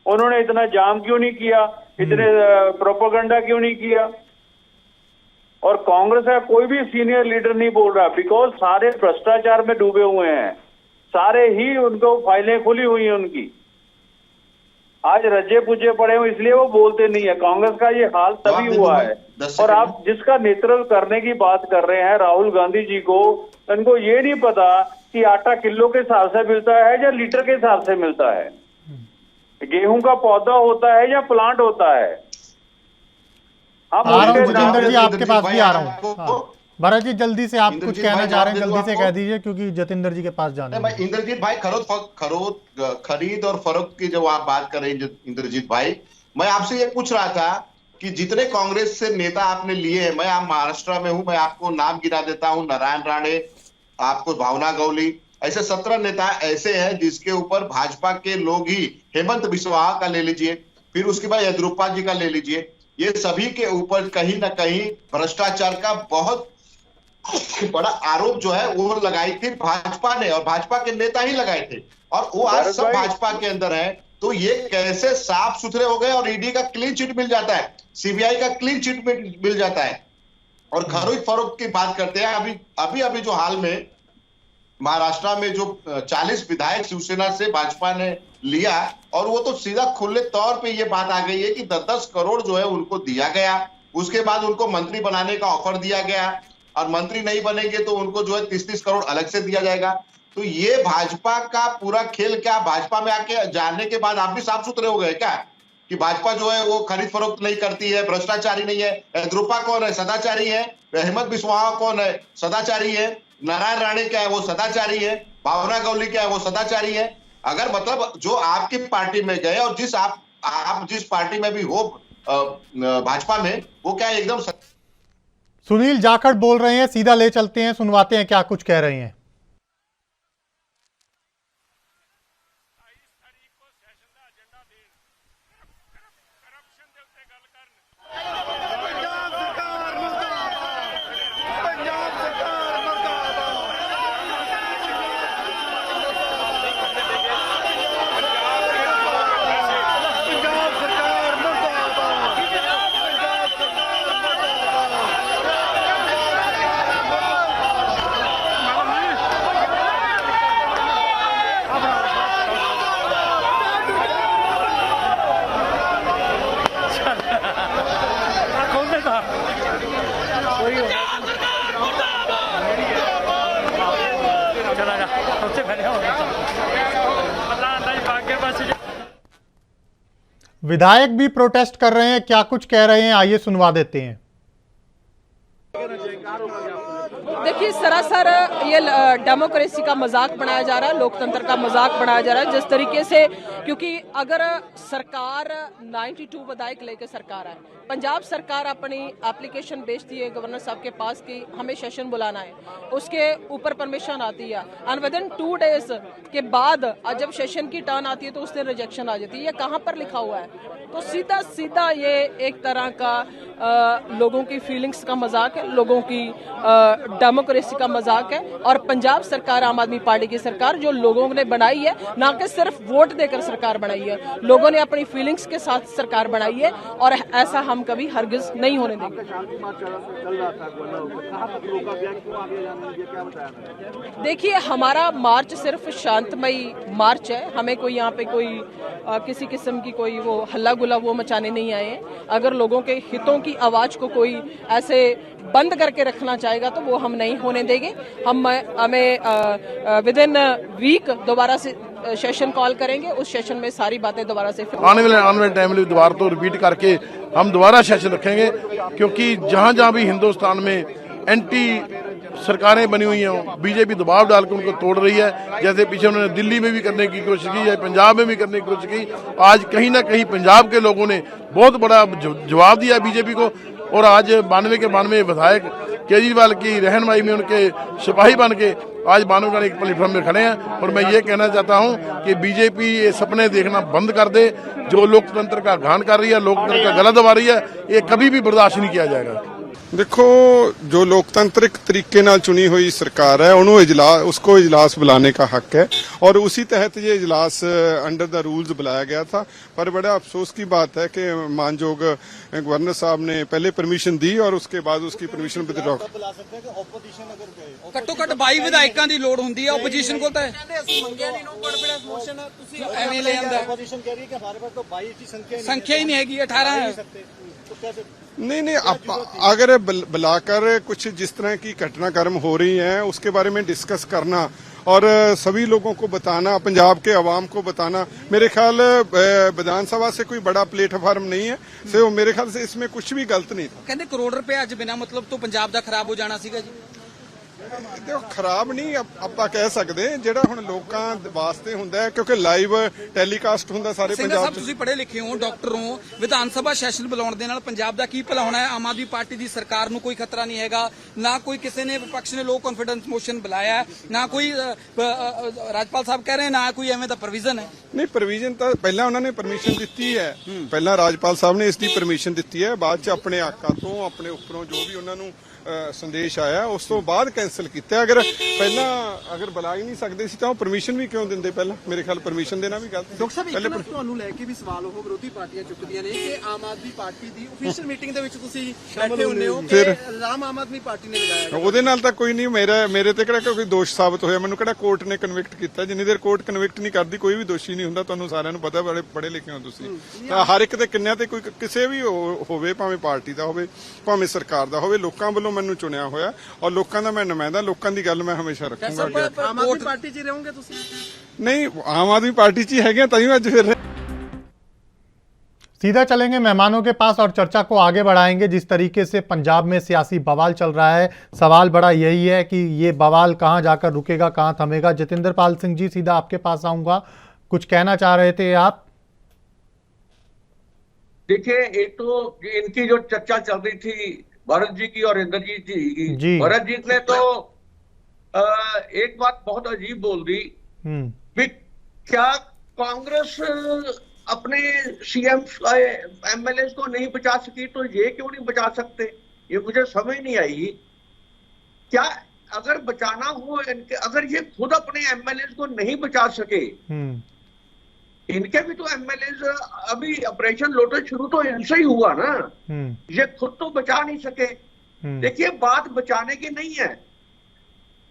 उन्होंने इतना जाम क्यों नहीं किया? इतने प्रोपेगेंडा क्यों नहीं किया? और कांग्रेस का कोई भी सीनियर लीडर नहीं बोल रहा, बिकॉज सारे भ्रष्टाचार में डूबे हुए हैं, सारे ही उनको फाइलें खुली हुई हैं उनकी, आज रजे पुजे पड़े हुए, इसलिए वो बोलते नहीं है। कांग्रेस का ये हाल तभी हुआ है। और आप जिसका नेतृत्व करने की बात कर रहे हैं राहुल गांधी जी को, उनको ये नहीं पता कि आटा किलो के हिसाब से मिलता है या लीटर के हिसाब से मिलता है, गेहूं का पौधा होता है या प्लांट होता है। आ रहा हूँ जतेंद्र जी, आपके पास भी आ रहा हूँ। भरत जी जल्दी से, आप कुछ कहना चाह रहे हैं, जल्दी से कह दीजिए क्योंकि जतेंद्र जी के पास जाना है। इंद्रजीत भाई, खरीद और फरोख्त की जब आप बात कर रहे हैं इंद्रजीत भाई, मैं आपसे ये पूछ रहा था कि जितने कांग्रेस से नेता आपने लिए हैं, मैं आप महाराष्ट्र में हूं, मैं आपको नाम गिरा देता हूं, नारायण राणे, आपको भावना गवली, ऐसे 17 नेता ऐसे हैं जिसके ऊपर भाजपा के लोग ही, हेमंत बिस्वा का ले लीजिए, फिर उसके बाद येदियुरप्पा जी का ले लीजिए, ये सभी के ऊपर कहीं ना कहीं भ्रष्टाचार का बहुत बड़ा आरोप जो है वो लगाई थी भाजपा ने, और भाजपा के नेता ही लगाए थे, और वो आज सब भाजपा के अंदर है। तो ये कैसे साफ सुथरे हो गए और ईडी का क्लीन चिट मिल जाता है, सीबीआई का क्लीन चिट मिल जाता है। और खरीद फरोख्त की बात करते हैं, अभी जो हाल में महाराष्ट्र में जो 40 विधायक शिवसेना से भाजपा ने लिया, और वो तो सीधा खुले तौर पे ये बात आ गई है कि 10-10 करोड़ जो है उनको दिया गया, उसके बाद उनको मंत्री बनाने का ऑफर दिया गया, और मंत्री नहीं बनेंगे तो उनको जो है 30-30 करोड़ अलग से दिया जाएगा। तो ये भाजपा का पूरा खेल, क्या भाजपा में आके जानने के बाद आप भी साफ सुथरे हो गए क्या कि भाजपा जो है वो खरीद फरोख्त नहीं करती है, भ्रष्टाचारी नहीं है? येदियुरप्पा कौन है? सदाचारी है। हेमंत बिस्वा कौन है? सदाचारी है। नारायण राणे क्या है? वो सदाचारी है। भावना गवली क्या है? वो सदाचारी है। अगर मतलब जो आपकी पार्टी में गए और आप जिस पार्टी में भी हो भाजपा में, वो क्या एकदम सुनील जाखड़ बोल रहे हैं, सीधा ले चलते हैं, सुनवाते हैं क्या कुछ कह रहे हैं। विधायक भी प्रोटेस्ट कर रहे हैं, क्या कुछ कह रहे हैं आइए सुनवा देते हैं। देखिए, सरासर ये डेमोक्रेसी का मजाक बनाया जा रहा है, लोकतंत्र का मजाक बनाया जा रहा है जिस तरीके से, क्योंकि अगर सरकार 92 विधायक लेकर सरकार है, पंजाब सरकार अपनी एप्लीकेशन भेजती है गवर्नर साहब के पास कि हमें सेशन बुलाना है, उसके ऊपर परमिशन आती है, एंड विद इन 2 डेज के बाद जब सेशन की टर्न आती है तो उससे रिजेक्शन आ जाती है। ये कहाँ पर लिखा हुआ है? तो सीधा सीधा ये एक तरह का लोगों की फीलिंग्स का मजाक है, लोगों की डेमोक्रेसी का मजाक है। और पंजाब सरकार, आम आदमी पार्टी की सरकार जो लोगों ने बनाई है, ना कि सिर्फ वोट देकर सरकार बनाई है, लोगों ने अपनी फीलिंग्स के साथ सरकार बनाई है, और ऐसा हम कभी हरगिज नहीं होने देंगे। देखिए, हमारा मार्च सिर्फ शांतमयी मार्च है, हमें कोई यहाँ पे कोई किसी किस्म की कोई वो हल्ला गुला वो मचाने नहीं आए हैं। अगर लोगों के हितों की आवाज को कोई ऐसे बंद करके रखना चाहेगा तो वो हम नहीं होने देंगे। हमें विद इन वीक दोबारा से सेशन कॉल करेंगे, उस सेशन में सारी बातें दोबारा से आने वाले टाइम में दोबारा तो रिपीट करके हम दोबारा सेशन रखेंगे, क्योंकि जहाँ जहाँ भी हिंदुस्तान में एंटी सरकारें बनी हुई हैं, बीजेपी दबाव डालकर उनको तोड़ रही है। जैसे पीछे उन्होंने दिल्ली में भी करने की कोशिश की है, पंजाब में भी करने की कोशिश की, आज कहीं ना कहीं पंजाब के लोगों ने बहुत बड़ा जवाब दिया बीजेपी को। और आज 92 के 92 विधायक केजरीवाल की रहनुमाई में उनके सिपाही बन के आज 92 का एक प्लेटफॉर्म में खड़े हैं। और मैं ये कहना चाहता हूँ कि बीजेपी ये सपने देखना बंद कर दे, जो लोकतंत्र का घाण कर रही है, लोकतंत्र का गला दबा रही है, ये कभी भी बर्दाश्त नहीं किया जाएगा। देखो, जो लोकतांत्रिक तरीके नाल चुनी हुई सरकार है उसको इजलास बुलाने का हक है और उसी तहत ये इजलास अंडर द रूल्स बुलाया गया था। पर बड़ा अफसोस की बात है कि मानयोग गवर्नर साहब ने पहले परमिशन दी और उसके बाद उसकी परमिशन विदड्रॉ। ਘੱਟੋ ਘੱਟ 22 ਵਿਧਾਇਕਾਂ ਦੀ ਲੋੜ ਹੁੰਦੀ ਹੈ ਆਪੋਜੀਸ਼ਨ ਕੋਲ ਤਾਂ ਐਵੇਂ ਲੈ ਆਂਦਾ ਸੰਖਿਆ ਹੀ ਨਹੀਂ ਹੈਗੀ 18 नहीं, अगर बुलाकर कुछ जिस तरह की घटनाक्रम हो रही हैं उसके बारे में डिस्कस करना और सभी लोगों को बताना, पंजाब के अवाम को बताना, मेरे ख्याल विधानसभा से कोई बड़ा प्लेटफार्म नहीं है। सो मेरे ख्याल से इसमें कुछ भी गलत नहीं था। ਕਹਿੰਦੇ ਕਰੋੜ ਰੁਪਏ ਅੱਜ ਬਿਨਾਂ ਮਤਲਬ ਤੋਂ ਪੰਜਾਬ ਦਾ ਖਰਾਬ ਹੋ ਜਾਣਾ ਸੀਗਾ ਜੀ। ਦੇਖੋ, ਖਰਾਬ ਨਹੀਂ ਆਪਾਂ ਕਹਿ ਸਕਦੇ, ਜਿਹੜਾ ਹੁਣ ਲੋਕਾਂ ਵਾਸਤੇ ਹੁੰਦਾ ਹੈ ਕਿਉਂਕਿ ਲਾਈਵ ਟੈਲੀਕਾਸਟ ਹੁੰਦਾ ਸਾਰੇ ਸਿੰਘ ਪੰਜਾਬ ਸਾਹਿਬ 'ਚ। ਤੁਸੀਂ ਪੜ੍ਹੇ ਲਿਖੇ ਹੋ, ਡਾਕਟਰ ਹੋ, ਵਿਧਾਨ ਸਭਾ ਸੈਸ਼ਨ ਬੁਲਾਉਣ ਦੇ ਨਾਲ ਪੰਜਾਬ ਦਾ ਕੀ ਭਲਾ ਹੋਣਾ ਹੈ? ਆਮ ਆਦਮੀ ਪਾਰਟੀ ਦੀ ਸਰਕਾਰ ਨੂੰ ਕੋਈ ਖਤਰਾ ਨਹੀਂ ਹੈਗਾ, ਨਾ ਕੋਈ ਕਿਸੇ ਨੇ ਵਿਪਕਸ਼ ਨੇ ਲੋ ਕੌਨਫੀਡੈਂਸ ਮੋਸ਼ਨ ਬੁਲਾਇਆ ਹੈ, ਨਾ ਕੋਈ ਰਾਜਪਾਲ ਸਾਹਿਬ ਕਹਿ ਰਹੇ ਨਾ ਕੋਈ ਐਵੇਂ ਦਾ ਪ੍ਰੋਵੀਜ਼ਨ ਹੈ। ਨਹੀਂ, ਪ੍ਰੋਵੀਜ਼ਨ ਤਾਂ ਪਹਿਲਾਂ ਉਹਨਾਂ ਨੇ ਪਰਮਿਸ਼ਨ ਦਿੱਤੀ ਹੈ, ਪਹਿਲਾਂ ਰਾਜਪਾਲ ਸਾਹਿਬ ਨੇ ਇਸ ਦੀ ਪਰਮਿਸ਼ਨ ਦਿੱਤੀ ਹੈ, ਬਾਅਦ 'ਚ ਆਪਣੇ ਆਕਾ ਤੋਂ ਆਪਣੇ ਉੱਪਰੋਂ ਜੋ ਵੀ ਉਹਨਾਂ ਨੂੰ ਸੰਦੇਸ਼ ਆਇਆ ਉਸ ਤੋਂ ਬਾਅਦ ਕੈਂਸਲ ਕੀਤਾ। ਅਗਰ ਬੁਲਾ ਹੀ ਨਹੀਂ ਸਕਦੇ ਸੀ ਤਾਂ ਉਹ ਪਰਮਿਸ਼ਨ ਵੀ ਕਿਉਂ ਦਿੰਦੇ? ਪਹਿਲਾਂ ਮੇਰੇ ਖਿਆਲ ਪਰਮਿਸ਼ਨ ਦੇਣਾ ਵੀ ਗਲਤ ਸੀ। ਡਾਕਟਰ ਸਾਹਿਬ, ਇੱਕ ਨਾ ਤੁਹਾਨੂੰ ਲੈ ਕੇ ਵੀ ਸਵਾਲ ਉਹ ਵਿਰੋਧੀ ਪਾਰਟੀਆਂ ਚੁੱਕਦੀਆਂ ਨੇ ਕਿ ਆਮ ਆਦਮੀ ਪਾਰਟੀ ਦੀ ਅਫੀਸ਼ੀਅਲ ਮੀਟਿੰਗ ਦੇ ਵਿੱਚ ਤੁਸੀਂ ਬੈਠੇ ਹੁੰਦੇ ਹੋ ਕਿ ਇਲਜ਼ਾਮ ਆਮ ਆਦਮੀ ਪਾਰਟੀ ਨੇ ਲਗਾਇਆ। ਉਹਦੇ ਨਾਲ ਤਾਂ ਕੋਈ ਨਹੀਂ, ਮੇਰੇ ਤੇ ਕਿਹੜਾ ਕੋਈ ਦੋਸ਼ ਸਾਬਤ ਹੋਇਆ, ਮੈਨੂੰ ਕਿਹੜਾ ਕੋਰਟ ਨੇ ਕਨਵਿਕਟ ਕੀਤਾ। ਜਿੰਨੀ ਦੇਰ ਕੋਰਟ ਕਨਵਿਕਟ ਨਹੀਂ ਕਰਦੀ ਕੋਈ ਵੀ ਦੋਸ਼ੀ ਨਹੀਂ ਹੁੰਦਾ। ਤੁਹਾਨੂੰ ਸਾਰਿਆਂ ਨੂੰ ਪਤਾ, ਬੜੇ ਪੜ੍ਹੇ ਲਿਖੇ ਹੋ ਤੁਸੀਂ ਤਾਂ ਹਰ ਇੱਕ ਦੇ ਕਿੰਨਿਆਂ ਤੇ ਕੋਈ ਕਿਸੇ ਵੀ ਹੋਵੇ, ਭਾਵੇਂ ਪਾਰਟੀ ਦਾ ਹੋਵੇ ਭਾਵੇਂ ਸਰਕਾਰ ਦਾ ਹੋਵੇ, ਲੋਕਾਂ ਵੱਲੋਂ ਮੈਨੂੰ ਚੁਣਿਆ ਹੋਇਆ ਔਰ ਲੋਕਾਂ ਦਾ ਮੈਂ ਨੁਮਾਇੰਦਾ, ਲੋਕਾਂ ਦੀ ਗੱਲ ਮੈਂ ਹਮੇਸ਼ਾ ਰੱਖੂੰਗਾ। ਆਮ ਆਦਮੀ ਪਾਰਟੀ 'ਚ ਰਹੋਗੇ ਤੁਸੀਂ? नहीं, आम आदमी पार्टी ची है तभी आज फिर सीधा चलेंगे मेहमानों के पास और चर्चा को आगे बढ़ाएंगे। जिस तरीके से पंजाब में सियासी बवाल चल रहा है, सवाल बड़ा यही है कि ये बवाल कहां जाकर रुकेगा, कहां थमेगा। जतिंदर पाल सिंह जी, सीधा आपके पास आऊंगा, कुछ कहना चाह रहे थे आप? देखिए, एक तो इनकी जो चर्चा चल रही थी भरत जी की और इंद्रजीत जी की, भरत जी ने तो एक बात बहुत अजीब बोल दी कि क्या कांग्रेस अपने सीएम एमएलए को नहीं बचा सकी तो ये क्यों नहीं बचा सकते? ये मुझे समझ नहीं आई। क्या अगर बचाना हो अगर ये खुद अपने एमएलए को नहीं बचा सके, इनके भी तो एमएलए अभी ऑपरेशन लोटस शुरू तो इनसे ही हुआ ना, ये खुद तो बचा नहीं सके। देखिए, बात बचाने की नहीं है,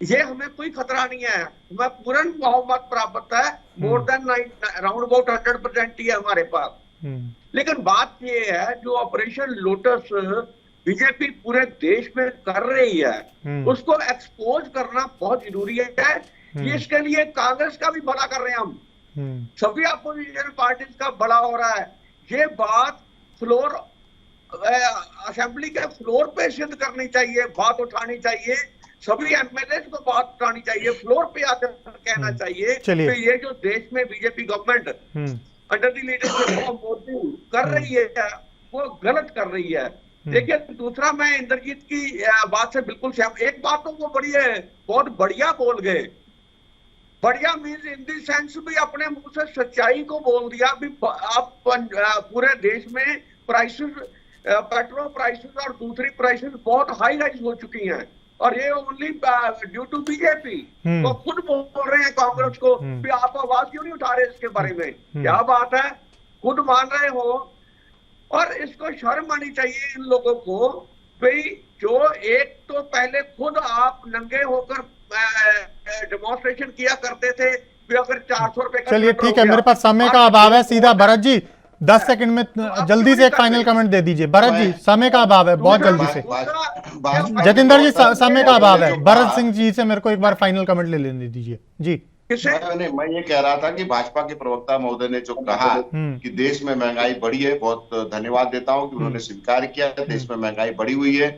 ये हमें कोई खतरा नहीं है, हमें पूर्ण बहुमत प्राप्त है, मोर देन अराउंड अबाउट 100% ही है हमारे पास। लेकिन बात ये है, जो ऑपरेशन लोटस बीजेपी पूरे देश में कर रही है, उसको एक्सपोज करना बहुत जरूरी है। इसके लिए कांग्रेस का भी भला कर रहे हैं हम, सभी अपोजिशन पार्टीज का बड़ा हो रहा है। ये बात फ्लोर असेंबली के फ्लोर पे सिद्ध करनी चाहिए, बात उठानी चाहिए, सभी एमएलए को बात उठानी चाहिए, फ्लोर पे आकर कहना चाहिए कि ये जो देश में BJP government under the leadership of Modi कर रही है वो गलत कर रही है। देखिए, दूसरा मैं इंद्रजीत की बात से बिल्कुल सहमत। एक बात तो वो बड़ी है, बहुत बढ़िया बोल गए। बढ़िया मीन्स इन दी सेंस भी अपने मुंह से सच्चाई को बोल दिया भी आप पूरे देश में प्राइसेस, पेट्रोल प्राइसेस और दूसरी प्राइसेस बहुत हाई राइज हो चुकी हैं और ये ओनली ड्यू टू बीजेपी। वो खुद बोल रहे हैं कांग्रेस को भी आप आवाज क्यों नहीं उठा रहे इसके बारे में? क्या बात है, खुद मान रहे हो। और इसको शर्म आनी चाहिए इन लोगों को भाई, जो एक तो पहले खुद आप नंगे होकर डेमोन्स्ट्रेशन किया करते थे, फिर अगर 400 रुपए। चलिए ठीक है, मेरे पास समय का अभाव है। सीधा भरत जी 10 सेकंड में जल्दी से एक फाइनल कमेंट दे दीजिए। भरत जी, समय का अभाव है, बहुत जल्दी से। जतिंदर जी, समय का अभाव है, भरत सिंह जी से मेरे को एक बार फाइनल कमेंट ले लेने दीजिए जी। मैं ये कह रहा था कि भाजपा के प्रवक्ता महोदय ने जो कहा कि देश में महंगाई बढ़ी है, बहुत धन्यवाद देता हूं कि उन्होंने स्वीकार किया है देश में महंगाई बढ़ी हुई है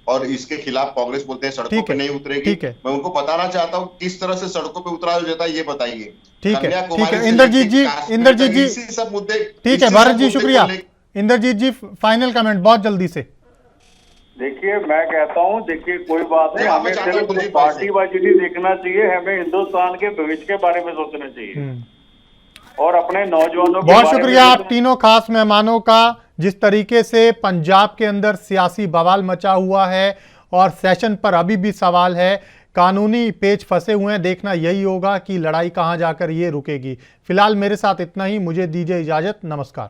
और इसके खिलाफ कांग्रेस बोलते हैं सड़कों पे नहीं उतरेगी। मैं उनको बताना चाहता हूँ किस तरह से सड़कों पे उतरा जाता है, ये बताइए। ठीक है इंद्रजीत जी सब मुद्दे। ठीक है भरत जी, शुक्रिया। इंद्रजीत जी, फाइनल कमेंट बहुत जल्दी से। देखिए, मैं कहता हूँ, देखिए कोई बात नहीं, हमें सिर्फ पार्टी वाइज नहीं देखना चाहिए, हमें हिंदुस्तान के भविष्य के बारे में सोचना चाहिए। और अपने नौजवानों के बहुत बारे में शुक्रिया आप तीनों खास मेहमानों का। जिस तरीके से पंजाब के अंदर सियासी बवाल मचा हुआ है और सेशन पर अभी भी सवाल है, कानूनी पेच फंसे हुए हैं, देखना यही होगा कि लड़ाई कहां जाकर ये रुकेगी। फिलहाल मेरे साथ इतना ही, मुझे दीजिए इजाजत, नमस्कार।